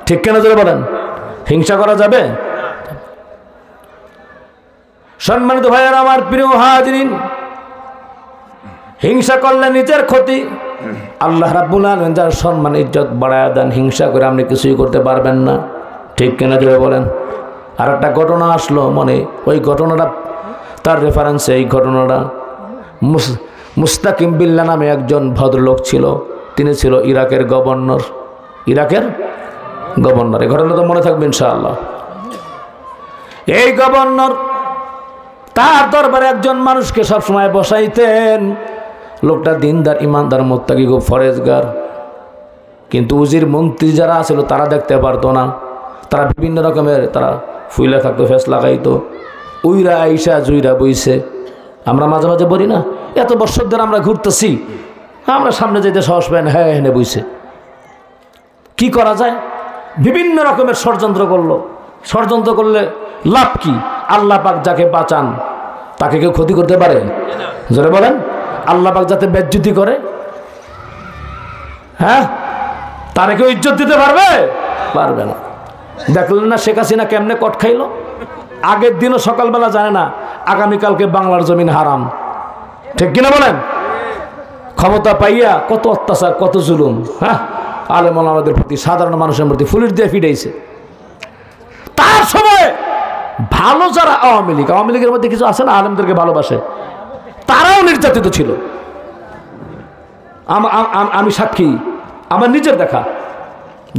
ঠিক কেন জোরে বলেন? হিংসা করা যাবে? সম্মানিত ভাইয়েরা আমার, প্রিয় হাজিরিন, হিংসা করলে নিজের ক্ষতি। আল্লাহ রাব্বুল আলামিন যার সম্মান ইজ্জত বাড়ায় দেন, হিংসা করে আপনি কিছুই করতে পারবেন না, ঠিক কেনা জোরে বলেন? আর একটা ঘটনা আসলো মনে, ওই ঘটনাটা তার রেফারেন্সে, এই ঘটনাটা মুস্তাকিম বিল্লাহ নামে একজন ভদ্রলোক ছিল, তিনি ছিল ইরাকের গভর্নর। ইরাকের গভর্নর, এই ঘটনা তো মনে থাকবে ইনশাআল্লাহ। এই গভর্নর তার দরবারে একজন মানুষকে সবসময় বসাইতেন, লোকটা দিনদার, ইমানদার, মুত্তাকি, খুব ফরেজগার। কিন্তু উজির মন্ত্রী যারা ছিল তারা দেখতে পারতো না, তারা বিভিন্ন রকমের তারা ফুইলা থাকতো, ফেস লাগাইতো, উইরা আইসা জুইরা বইছে। আমরা মাঝে মাঝে বলি না, এত বছর ধরে আমরা ঘুরতেছি, আমরা সামনে যেতে সাহস পাই না, হ্যাঁ হেনে বইছে। কি করা যায়? বিভিন্ন রকমের ষড়যন্ত্র করলো। ষড়যন্ত্র করলে লাভ কি? আল্লাহ পাক যাকে বাঁচান তাকে কেউ ক্ষতি করতে পারে? জোরে বলেন। আল্লাহ পাক যাতে বেজ্জতি করে, হ্যাঁ, তারে কেউ ইজ্জত দিতে পারবে? পারবে না। দেখলেন না শেখ হাসিনা কেমনে কট খাইলো? আগের দিনও সকালবেলা জানে না আগামীকালকে বাংলার জমিন হারাম, ঠিক কিনা বলেন? ক্ষমতা পাইয়া কত অত্যাচার, কত জুলুম, হ্যাঁ, আলেম ওলামাদের প্রতি, সাধারণ মানুষের প্রতি ফুলির দিয়ে ফিটাইছে। তার সময় ভালো যারা আওয়ামী লীগের মধ্যে কিছু আছে না, আলেমদেরকে ভালোবাসে, তারাও নির্যাতিত ছিল। আমি সাক্ষী, আমার নিজের দেখা,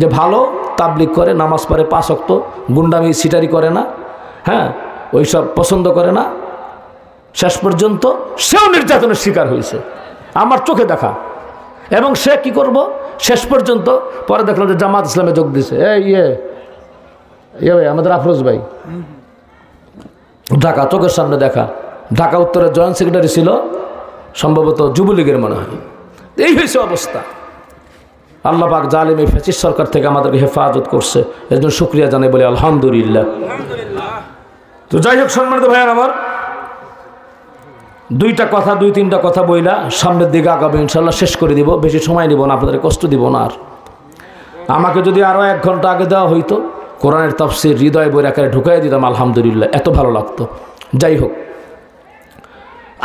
যে ভালো তাবলিগ করে, নামাজ পড়ে, 5 ওয়াক্ত, গুন্ডামি সিটারি করে না, হ্যাঁ, ওইসব পছন্দ করে না, শেষ পর্যন্ত সেও নির্যাতনের শিকার হয়েছে, আমার চোখে দেখা। এবং সে কি করব, শেষ পর্যন্ত পরে দেখলাম যে জামাত ইসলামে যোগ দিছে। ভাই আমাদের আফরোজ ভাই, ঢাকা, চোখের সামনে দেখা, ঢাকা উত্তরের জয়েন্ট সেক্রেটারি ছিল, সম্ভবত যুবলীগের মনে হয়। এই হয়েছে অবস্থা। আল্লাহ পাক জালিম এই ফ্যাসিস্ট সরকার থেকে আমাদেরকে হেফাজত করছে, এর জন্য শুকরিয়া জানাই, বলি আলহামদুলিল্লাহ। তো যাই হোক সম্মানিত ভাইয়ার আমার, দুই তিনটা কথা বইলা সামনের দিকে আগাবো ইনশাল্লাহ, শেষ করে দিব, বেশি সময় নিব না, আপনাদের কষ্ট দিব না। আর আমাকে যদি আরও 1 ঘন্টা আগে দেওয়া হইতো, কোরআনের তাফসীর হৃদয় বই আকারে ঢুকাই দিতাম, আলহামদুলিল্লাহ, এত ভালো লাগতো। যাই হোক,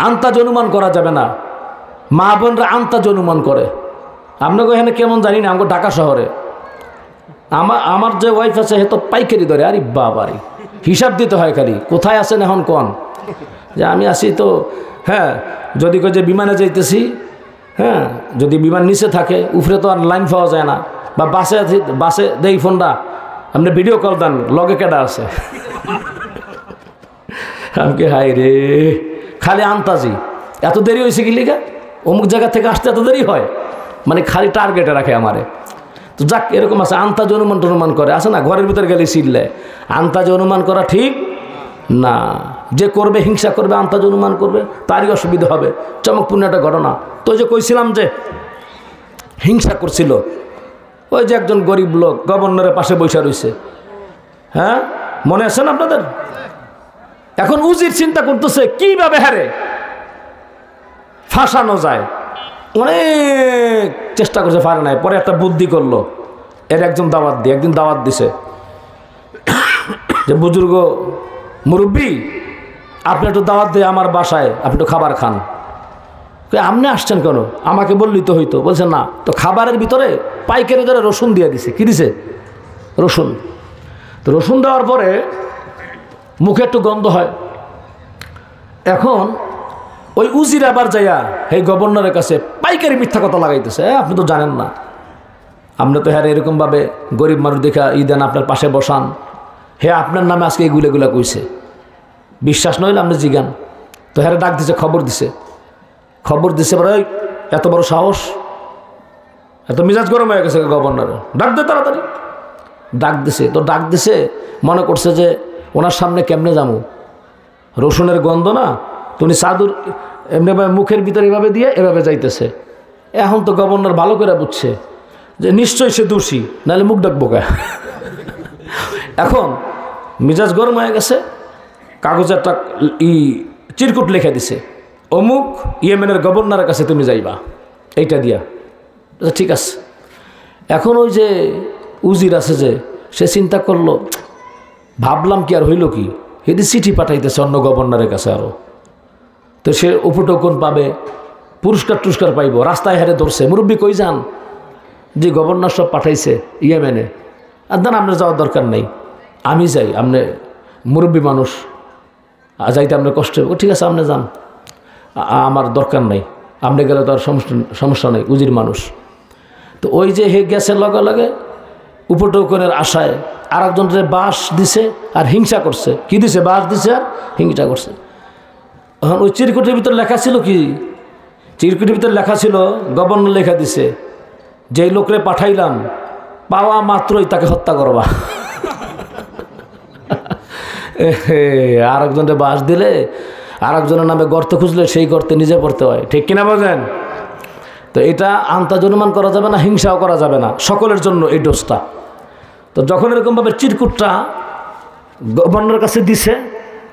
আন্তাজ অনুমান করা যাবে না। মা বোনরা আন্তাজ অনুমান করে। আপনাকে এখানে কেমন জানি না, আমাকে ঢাকা শহরে আমার যে ওয়াইফ আছে, সে তো পাইকারি ধরে, আরে বাবারে, হিসাব দিতে হয় খালি, কোথায় আছেন এখন কোন, যে আমি আসি তো, হ্যাঁ, যদি কই যে বিমানে যাইতেছি, হ্যাঁ, যদি বিমান নিচে থাকে, উপরে তো আর লাইন পাওয়া যায় না, বা বাসে দেই ফোনটা, আপনি ভিডিও কল দেন, লগে কেডা আছে। আমাকে হাই রে, খালি আন্তাজি, এত দেরি হয়েছে কি লিগা, অমুক জায়গা থেকে আসতে এত দেরি হয়, মানে খালি টার্গেটে রাখে আমারে। তো যাক, এরকম আছে, আন্তাজ অনুমান করে, আছে না, ঘরের ভিতরে গেলে চিল্লে। আন্তাজ অনুমান করা ঠিক না। যে করবে, হিংসা করবে, আন্তাজ অনুমান করবে, তারই অসুবিধা হবে। চমকপূর্ণ একটা ঘটনা। তো যে কইছিলাম যে হিংসা করছিল, ওই যে একজন গরিব লোক গভর্নরের পাশে বসে রয়েছে, হ্যাঁ, মনে আছে না আপনাদের? এখন উজির চিন্তা করতেছে কিভাবে হারে ফাঁসানো যায়, অনেক চেষ্টা করছে, পারে নাই। পরে একটা বুদ্ধি করলো, এর একদিন দাওয়াত দিছে, যে বুজুর্গ মুরব্বী, আপনি একটু দাওয়াত দিয়ে আমার বাসায় আপনি একটু খাবার খান। আপনি আসছেন কেন? আমাকে বললেই তো হইতো। বলছেন না, তো খাবারের ভিতরে পাইকারি ধরে রসুন দিয়ে দিছে। কি দিছে? রসুন। তো রসুন দেওয়ার পরে মুখে একটু গন্ধ হয়। এখন ওই উজির আবার যাইয়া এই গভর্নরের কাছে পাইকারি মিথ্যা কথা লাগাইতেছে। আপনি তো জানেন না, আপনি তো হ্যাঁ এরকমভাবে গরিব মানুষ দেখা দেন, আপনার পাশে বসান, হে আপনার নামে আজকে এগুলা কইছে। বিশ্বাস নইলে আপনি জিগান। তো হ্যাঁ ডাক দিছে, খবর দিছে বলে এত বড় সাহস, এত মিজাজ গরম হয়ে গেছে গভর্নরের। ডাক দে তাড়াতাড়ি। ডাক দিছে মনে করছে যে ওনার সামনে কেমনে যাবো, রসুনের গন্ধ না, তুমি চাদর এমনিভাবে মুখের ভিতরে এভাবে দিয়ে এভাবে যাইতেছে। এখন তো গভর্নর ভালো করে বুঝছে যে নিশ্চয়ই সে দোষী, নাহলে মুখ ডাকবো কে। এখন মিজাজ গরম হয়ে গেছে, কাগজে একটা চিরকুট লিখে দিছে, অমুক ইয়েমেনের গভর্নরের কাছে তুমি যাইবা, এইটা দিয়া। ঠিক আছে। এখন ওই যে উজির আছে যে, সে চিন্তা করলো, ভাবলাম কি আর হইল কি, এদি চিঠি পাঠাইতেছে অন্য গভর্নরের কাছে আরো, তো সে উপটোকন পাবে, পুরস্কার পাইব। রাস্তায় হারে ধরছে, মুরব্বী কই যান? যে গভর্নর সব পাঠাইছে ইয়েমেনে। আর দেন আপনার যাওয়ার দরকার নেই, আমি যাই, আপনি মুরব্বী মানুষ, যাইতে আপনার কষ্ট হবে। ঠিক আছে আপনি যান, আমার দরকার নাই, আপনি গেলে তো আর সমস্যা নেই, উজির মানুষ। তো ওই যে হে গেছে লগে উপটোকনের আশায় আর একজনের বাস দিছে আর হিংসা করছে। কি দিছে? বাস দিছে আর হিংসা করছে। এখন ওই চিরকুটের ভিতরে লেখা ছিল কি? চিরকুটের ভিতরে লেখা ছিল, গভর্নর লেখা দিছে, যেই লোকরে পাঠাইলাম পাওয়া মাত্রই তাকে হত্যা করবা। আর একজনের বাস দিলে আর একজনের নামে গর্ত খুঁজলে সেই গর্তে নিজে পড়তে হয়। ঠিক কিনা বলেন? তো এটা আন্তাজনুমান করা যাবে না, হিংসাও করা যাবে না, সকলের জন্য এই ডোজটা। তো যখন এরকমভাবে চিরকুটটা গভর্নরের কাছে দিছে,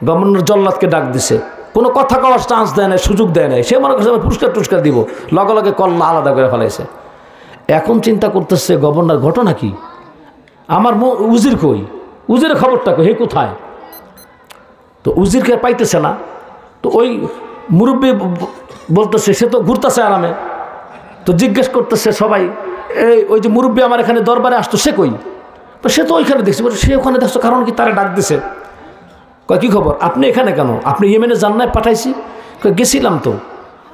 গভর্নর জল্লাদকে ডাক দিছে, কোনো কথা কওয়ার চান্স দেয় নাই, সুযোগ দেয় নাই। সে মনে করছে আমি পুরস্কার দিব, লগে কল্লা আলাদা করে ফেলাইছে। এখন চিন্তা করতেছে গভর্নর, ঘটনা কি? আমার উজির কই? উজিরের খবরটা কই? হে কোথায়? তো উজিরকে পাইতেছে না। তো ওই মুরব্বী বলতেছে, সে তো ঘুরতেছে আরামে। তো জিজ্ঞেস করতেছে সবাই, ওই যে মুরব্বী আমার এখানে দরবারে আসতো, সে কই? সে তো ওইখানে দেখছি। সে ওখানে দেখছো, কারণ কি? তারা ডাক দিছে। কয় কি খবর? আপনি এখানে কেন? আপনি ইয়েমেনে যান নাই? পাঠাইছি। গেছিলাম তো,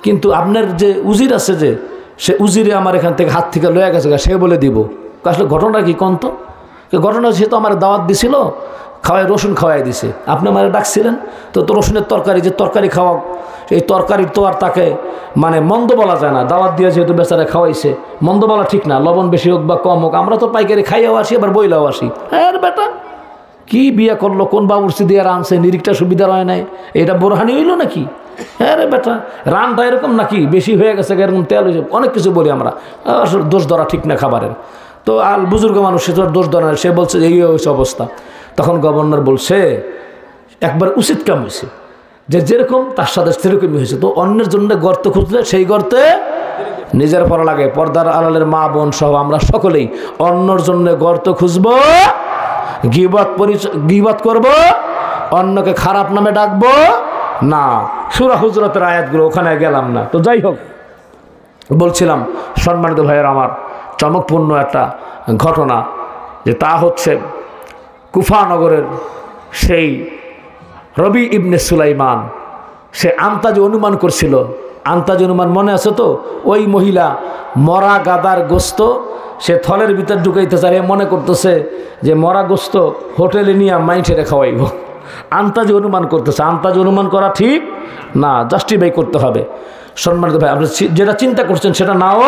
কিন্তু আপনার যে উজির আছে যে, সে উজিরে আমার এখান থেকে হাত থেকে লয়ে গেছে, সে বলে দিব। আসলে ঘটনা কি কোন? তো ঘটনা, সে তো আমার দাওয়াত দিছিল, রসুন খাওয়াই দিছে, আপনি আমার ডাকছিলেন। তো রসুনের তরকারি, যে তরকারি খাওয়া, এই তরকারির তো আর তাকে মানে মন্দ বলা যায় না। দাওয়াত দিয়ে যেহেতু বেচারা খাওয়াইছে, মন্দ বলা ঠিক না। লবণ বেশি হোক বা কম হোক, আমরা তো পাইকারি খাইয়াও আসি, আবার বইলাও আসি। হ্যাঁ বেটা, কি বিয়ে করলো, কোন বাবুর্চি দিয়ে আনছে, নিরিখটা সুবিধা হয় নাই, এটা বোরহানি হইল নাকি? হ্যাঁ রে বেটা, রানটা এরকম নাকি, বেশি হয়ে গেছে, এরকম তেল হয়েছে, অনেক কিছু বলি আমরা। আসলে দোষ ধরা ঠিক না খাবারের। তো আর বুজুর্গ মানুষ, সে তো দোষ ধরা না, সে বলছে এই হয়েছে অবস্থা। তখন গভর্নর বলছে, একবার উচিত কাম হয়েছে, যে যেরকম তার সাথে সেরকমই হয়েছে। তো অন্যের জন্য গর্ত খুঁজলে সেই গর্তে নিজের পড়া লাগে। পর্দার আড়ালের মা বোন সহ আমরা সকলেই অন্যর জন্য গর্ত খুঁজবো, গীবত করব, অন্যকে খারাপ নামে ডাকবো না। সূরা হুজরাতের আয়াতগুলো, ওখানে গেলাম না। তো যাই হোক, বলছিলাম সম্মানিত ভাইয়ের আমার, চমকপূর্ণ একটা ঘটনা, যে তা হচ্ছে কুফা নগরের সেই রবি ইবনে সুলাইমান, সে আন্তাজ অনুমান করছিল। আন্তাজ অনুমান মনে আছে তো? ওই মহিলা মরা গাদার গোস্ত সে থলের ভিতর ঢুকাইতে চায়, মনে করতেছে যে মরা গোস্ত হোটেলে নিয়ে মাইঠেরে খাওয়াইব। আন্তাজ অনুমান করতেছে। আন্তাজ অনুমান করা ঠিক না, জাস্টিফাই করতে হবে। সম্মানিত ভাই, আপনি যেটা চিন্তা করছেন সেটা নাও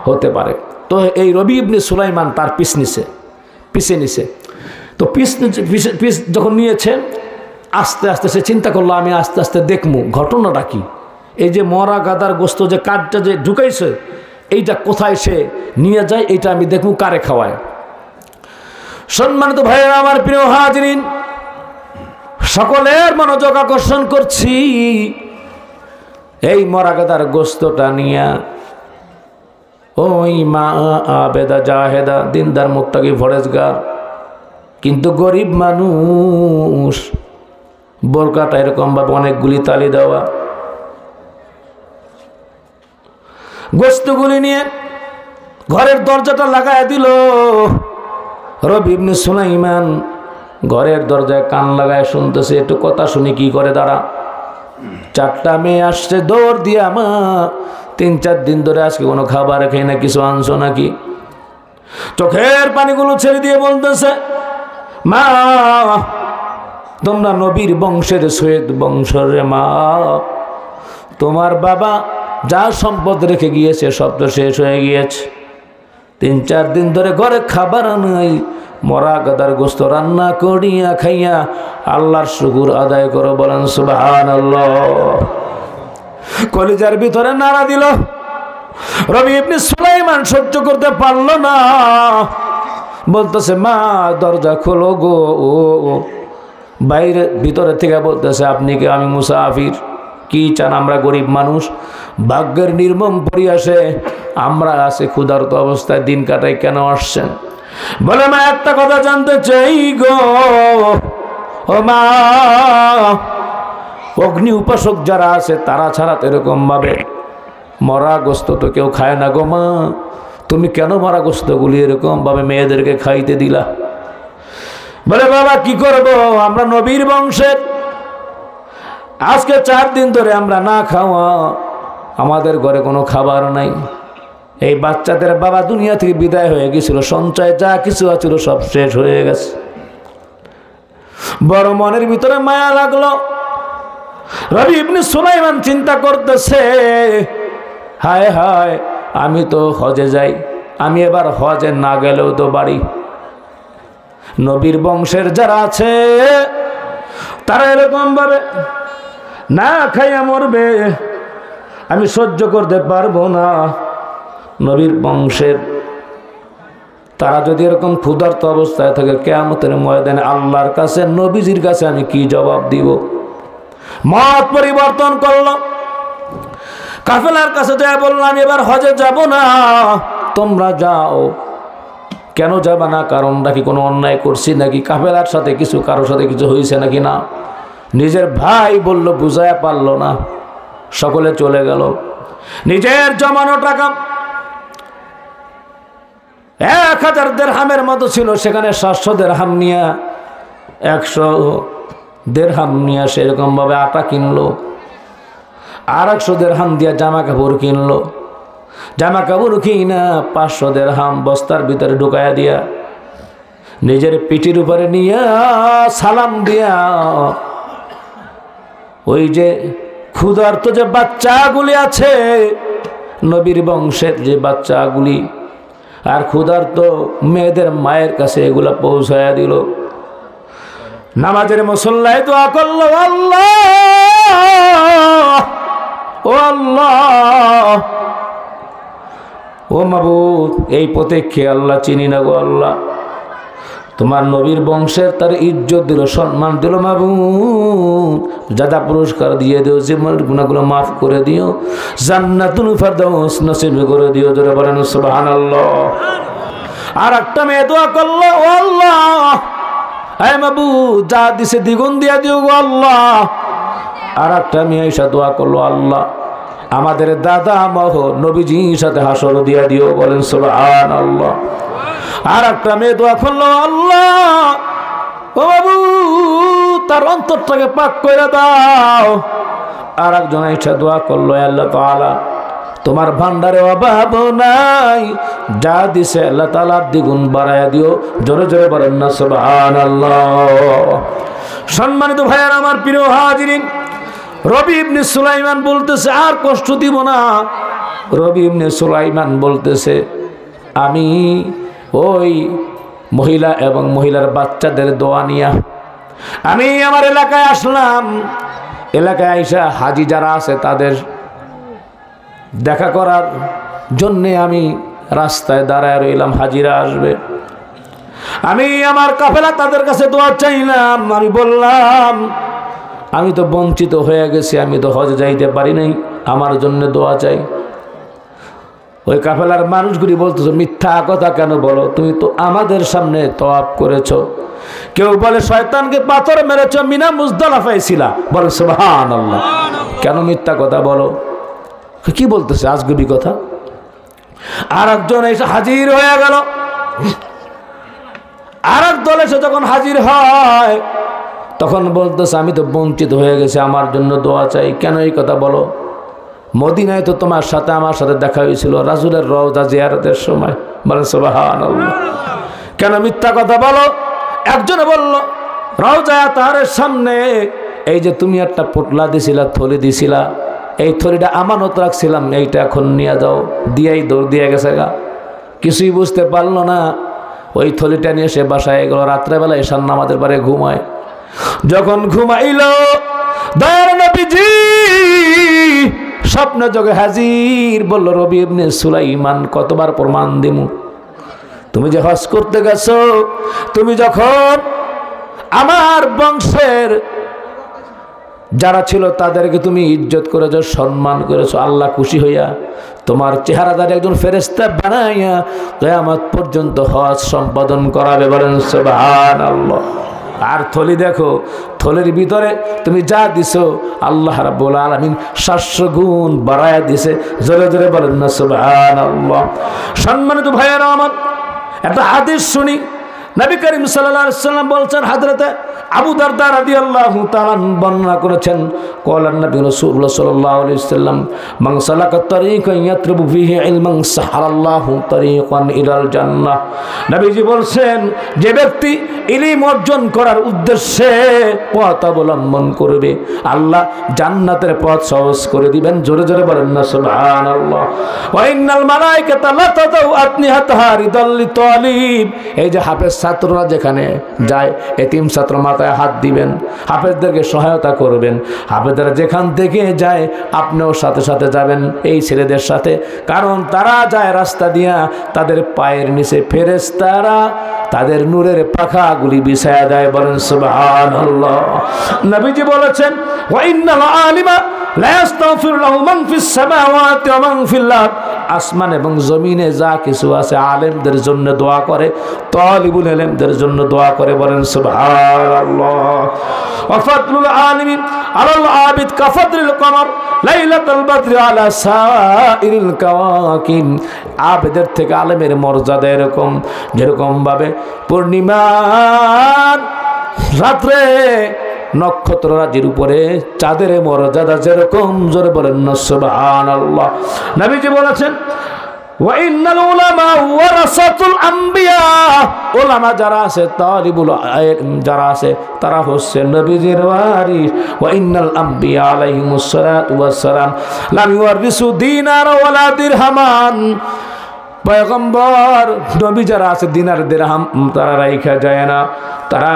হতে পারে। তো এই রবি ইবনে সুলাইমান তার পিছে নিছে। তো পিস যখন নিয়েছে, আস্তে আস্তে সে চিন্তা করলো, আমি আস্তে আস্তে দেখবো ঘটনাটা কি। এই যে মরা গাদার গোস্ত যে কাঠটা যে ঢুকাইছে, এইটা কোথায় সে নিয়ে যায়, এইটা আমি দেখবো কারে খাওয়ায়। সম্মানিত ভাইয়েরা আমার, প্রিয় হাজিরিন, সকলের মনোযোগ আকর্ষণ করছি। এই মরা গাদার গোস্তটা নিয়া ওই মা আবেদা জাহেদা দিনদার মুত্তাকি ফরেজগার কিন্তু গরিব মানুষ, বোরকাটা এরকম ভাবে অনেকগুলি তালি দেওয়া, গোস্তগুলি নিয়ে ঘরের দরজাটা লাগায় দিল। রবি ইবনে সুলাইমান ঘরের দরজায় কান লাগায় শুনতেছে, একটু কথা শুনি কি করে দাঁড়া। 4টা মেয়ে আসছে দৌড় দিয়া, মা 3-4 দিন ধরে আজকে কোনো খাবার খাই না, কিছু আনছো নাকি? চোখের পানিগুলো ছেড়ে দিয়ে বলতেছে, মা তোমরা নবীর বংশের সৈয়দ বংশের মা, তোমার বাবা যা সম্পদ রেখে গিয়েছে সব তো শেষ হয়ে গিয়েছে। 3-4 দিন ধরে ঘরে খাবার নাই, মরা গাদার গোস্ত রান্না করিয়া খাইয়া আল্লাহর শুকর আদায় করো, বলেন সুবহানাল্লাহ। কলিজার ভিতরে নাড়া দিল। রবি ইবনে সুলাইমান সহ্য করতে পারল না, বলতেছে, মা দরজা খোলো গো। ও বাইরে ভিতরে থেকে বলতেছে, আপনি কি? আমি মুসাফির। কি চান? আমরা গরিব মানুষ, ভাগ্যের নির্মম পরিহাসে আমরা আছে ক্ষুধার্ত অবস্থায় দিন কাটাই, কেন আসছেন? বলে, মা একটা কথা জানতে চাই গো। ও মা, অগ্নি উপাসক যারা আছে তারা ছাড়া তো এরকম ভাবে মরা গোস্ত তো কেউ খায় না গো মা, তুমি কেন মরা গোস্তগুলি এরকম ভাবে মেয়েদেরকে খাইতে দিলা? বলে, বাবা কি করব, আমরা নবীর বংশের, আজকে 4 দিন ধরে আমরা না খাওয়া, আমাদের ঘরে কোনো খাবার নাই। এই বাচ্চাদের বাবা দুনিয়া থেকে বিদায় হয়ে গেছিল, সঞ্চয় যা কিছু আছিল সব শেষ হয়ে গেছে। বড় মনের ভিতরে মায়া লাগলো। রবি ইবনে সুলাইমান চিন্তা করতেছে, হায় হায়, আমি তো হজে যাই, আমি এবার হজে না গেলেও তো বাড়ি। নবীর বংশের যারা আছে তারা এরকম ভাবে না খাইয়া মরবে, আমি সহ্য করতে পারবো না। নবীর বংশের তারা যদি এরকম ক্ষুধার্ত অবস্থায় থাকে, কিয়ামতের ময়দানে আল্লাহর কাছে, নবীজির কাছে আমি কি জবাব দিব? মত পরিবর্তন করলো, কাফেলার কাছে যায় বললাম, এবার হজে যাব না, তোমরা যাও। কেন যাবে না? কারণটা কি কোনো অন্যায় করছি নাকি? কাফেলার সাথে কিছু, কারোর সাথে কিছু হয়েছে নাকি? না। নিজের ভাই বলল, বুঝায়া পারল না, সকলে চলে গেল। নিজের জমানো টাকা 1000 দিরহামের মতো ছিল, সেখানে 700 দিরহাম নিয়ে 100 দিরহাম নিয়ে সেরকম ভাবে আটা কিনলো, আর 100 দিরহাম দিয়ে জামা কাপড় কিনলো। জামা কাপড় কিনা 500 দিরহাম বস্তার ভিতরে ঢুকাইয়া দিয়া নিজের পিঠির উপরে নিয়ে সালাম দিয়া ওই যে ক্ষুধার্ত যে বাচ্চাগুলি আছে, নবীর বংশের যে বাচ্চাগুলি আর ক্ষুধার্ত মেয়েদের মায়ের কাছে এগুলা পৌঁছায়া দিল। নামাজের মুসল্লায় দোয়া করল, আল্লাহ, ও আল্লাহ, ও মাবুদ, এই পথে খেয়ে আল্লাহ চিনি না গো আল্লাহ, তোমার নবীর বংশের তার ইজ্জত দিল, সম্মান দিল, মাবুদ যাদা পুরস্কার দিয়ে দিও, জীবনের গুনাহগুলো মাফ করে দিও, জান্নাতুল ফেরদাউস নসিব করে দিও। জোরে বলেন সুবহানাল্লাহ। আর একটা মেয়ে দোয়া করলো, ও আল্লাহ, হে মাবুদ যা দিছে দ্বিগুণ দিয়া দিও গো আল্লাহ। আর একটা মেয়ে এসে দোয়া করলো, আল্লাহ আমাদের দাদা মহ নবীজির সাথে হাসর দিয়া দিও। বলেন সুবহানাল্লাহ। আর একটা মেয়ে দোয়া করলো, আল্লাহ ও বাবু তার অন্তরটাকে পাক করে দাও। আর একজন এসে দোয়া করলো, আল্লাহ তাআলা তোমার ভান্ডারে অভাব নাই, যা দিছে আল্লাহ তাআলা দ্বিগুণ বাড়ায়া দিও। জোরে জোরে বলেন না সুবহানাল্লাহ। সম্মানিত ভাইয়ার আমার প্রিয় হাজিরিন, রবি ইবনে সুলাইমান বলতেছে, আর কষ্ট দিব না। রবি ইবনে সুলাইমান বলতেছে, আমি ওই মহিলা এবং মহিলার বাচ্চাদের দোয়া নিয়া আমি আমার এলাকায় আসলাম। এলাকায় আইসা হাজি যারা আছে তাদের দেখা করার জন্যে আমি রাস্তায় দাঁড়ায় রইলাম, হাজিরা আসবে। আমি আমার কাফেলা তাদের কাছে দোয়া চাইলাম। আমি বললাম, আমি তো বঞ্চিত হয়ে গেছি, আমি তো হজ যাইতে পারি নাই, আমার জন্য দোয়া চাই। ওই কাফেলার মানুষগুলি বলতেছে, মিথ্যা কথা কেন বলো? তুমি তো আমাদের সামনে তওয়াফ করেছো। কেউ বলে শয়তানকে পাথর মেরেছো, মিনা মুজদালিফায় ছিলা। বলে সুবহানাল্লাহ, কেন মিথ্যা কথা বলো? কি বলতেছে আজগুবি কথা। আর একজন এসে হাজির হয়ে গেল। আর এক দল এসে যখন হাজির হয় তখন বলতেছে, আমি তো বঞ্চিত হয়ে গেছি, আমার জন্য দোয়া চাই। কেন এই কথা বলো? মদিনায় তো তোমার সাথে আমার সাথে দেখা হয়েছিল রাসূলের রওজা জিয়ারতের সময়। বলেন সুবহানাল্লাহ, কেন মিথ্যা কথা বলো? একজনে বলল, রওজা তাহারের সামনে এই যে তুমি একটা পোটলা দিছিলা, থলি দিছিলা, এই থলিটা আমানত রাখছিলাম, এইটা এখন নিয়ে যাও। দিয়াই দৌড় দিয়ে গেছে গা, কিছুই বুঝতে পারলো না। ওই থলিটা নিয়ে সে বাসায় গেল। রাত্রেবেলা এশার নামাজের পরে ঘুমায়। যখন ঘুমাইল, দয়ার নবীজি স্বপ্ন যোগে হাজির। বলল, রবি ইবনে সুলাইমান, কতবার প্রমাণ দিমু? তুমি যে হজ করতে গেছো, তুমি যখন আমার বংশের যারা ছিল তাদেরকে তুমি ইজ্জত করেছো, সম্মান করেছো, আল্লাহ খুশি হইয়া তোমার চেহারাদার একজন ফেরেশতা বানাইয়া কিয়ামত পর্যন্ত হজ সম্পাদন করাবে। বলেন সুবহানাল্লাহ। আর থলি দেখো, থলির ভিতরে তুমি যা দিছো আল্লাহ রাব্বুল আলামিন 700 গুণ বাড়ায়া দিছে। জোরে জোরে বলেন না সুবহানাল্লাহ। সম্মানিত ভাইয়েরা আমার, একটা হাদিস শুনি। নবী করিম সাল্লাল্লাহু আলাইহি ওয়াসাল্লাম বলছেন, হযরতে আবু দারদা রাদিয়াল্লাহু তাআলা বর্ণনা করেছেন, ক্বালা নবী রাসূলুল্লাহ সাল্লাল্লাহু আলাইহি ওয়াসাল্লাম, মান সালাকা তারিকান ইয়াতলুবু ফিহি ইলমান সাহালাল্লাহু তারিকান ইলাল জান্নাহ। নবীজি বলছেন, যে ব্যক্তি ইলম অর্জন করার উদ্দেশ্যে পথ অবলম্বন করবে, আল্লাহ জান্নাতের পথ সহজ করে দিবেন। জোরে জোরে বলেন না সুবহানাল্লাহ। ওয়া ইন্নাল মালায়েকাতা লা তাদাউ আতনিহাতাহা রিদাল লিতালিব। এই যে হাফেজ ছাত্ররা যেখানে যায়, এতিম ছাত্র মাথায় হাত দিবেন, হাফেজদেরকে সহায়তা করবেন। হাফেজরা যেখান থেকে যায় আপনিও সাথে সাথে যাবেন এই ছেলেদের সাথে, কারণ তারা যায় রাস্তা দিয়া, তাদের পায়ের নিচে ফেরেশতারা তাদের নূরের পাখাগুলি বিছায়া দেয়। বলেন সুবহানাল্লাহ। নবীজি বলেছেন, ওয়া ইন্নাল আলিমা লা ইস্তাগফিরু লাহু মান ফিস সামাওয়াতি ওয়া মান ফিল আরদ। আসমান এবং জমিনে যা কিছু আছে আলেমদের জন্য দোয়া করে, তালিবুল ইলমদের জন্য দোয়া করে। বলেন সুবহানাল্লাহ। ওয়া ফাদলুল আলিমি আলাল আবিদ কাফাদরিল কমর লাইলাতুল বদরি আলা সাইরিল কাওয়াকিব। আবেদের থেকে আলেমের মর্যাদা এরকম, যেরকম ভাবে পূর্ণিমার রাত্রে নক্ষত্ররাজির উপরে চাঁদের মর্যাদা যেরকম। জোরে বলেন না সুবহানাল্লাহ। নবীজি বলেছেন, ওয়া ইন্নাল উলামা ওয়ারাসাতুল আম্বিয়া। উলামা যারা আছে, তালিবুল ইলম যারা আছে, তারা হচ্ছে নবীজির ওয়ারিস। ওয়া ইন্নাল আম্বিয়া আলাইহিমুস সালাতু ওয়াস সালাম লাম ইওয়ারিসু দিনার ওয়ালা দিরহামান। পয়গম্বর নবী যারা আছে, দিনার দিরহাম তারা রাইখা যায় না, তারা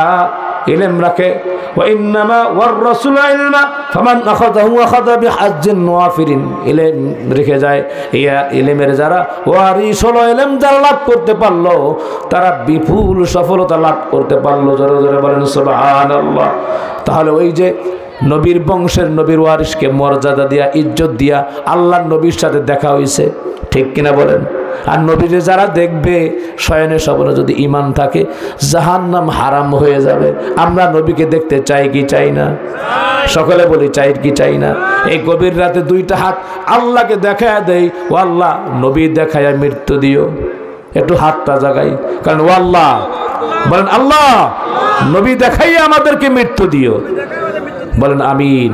ইলম রাখে। ওয়া ইন্নামা ওয়াররাসুল ইলমা ফামান আখাযাহু আখাযা বিহাজ্জিন ওয়াফিরিন। ইলম রেখে যায়। ইয়া ইলমের যারা ওয়ারিস হলো, ইলম যারা লাভ করতে পারলো, তারা বিপুল সফলতা লাভ করতে পারলো। জোরে জোরে বলেন সুবহানাল্লাহ। তাহলে ওই যে নবীর বংশের নবীর ওয়ারিসকে মর্যাদা দিয়া, ইজ্জত দিয়া আল্লাহর নবীর সাথে দেখা হয়েছে, ঠিক কিনা বলেন? আর নবীরে যারা দেখবে শয়নে স্বপ্নে যদি ঈমান থাকে, জাহান্নাম হারাম হয়ে যাবে। আমরা নবীকে দেখতে চাই কি চাই না? সকলে বলি চাই কি চাই না? এই গভীর রাতে দুইটা হাত আল্লাহকে দেখায় দেই, ও আল্লাহ নবী দেখায় মৃত্যু দিও। একটু হাতটা জাগাই, কারণ ও আল্লাহ বলেন, আল্লাহ নবী দেখাই আমাদেরকে মৃত্যু দিও। বলেন আমিন।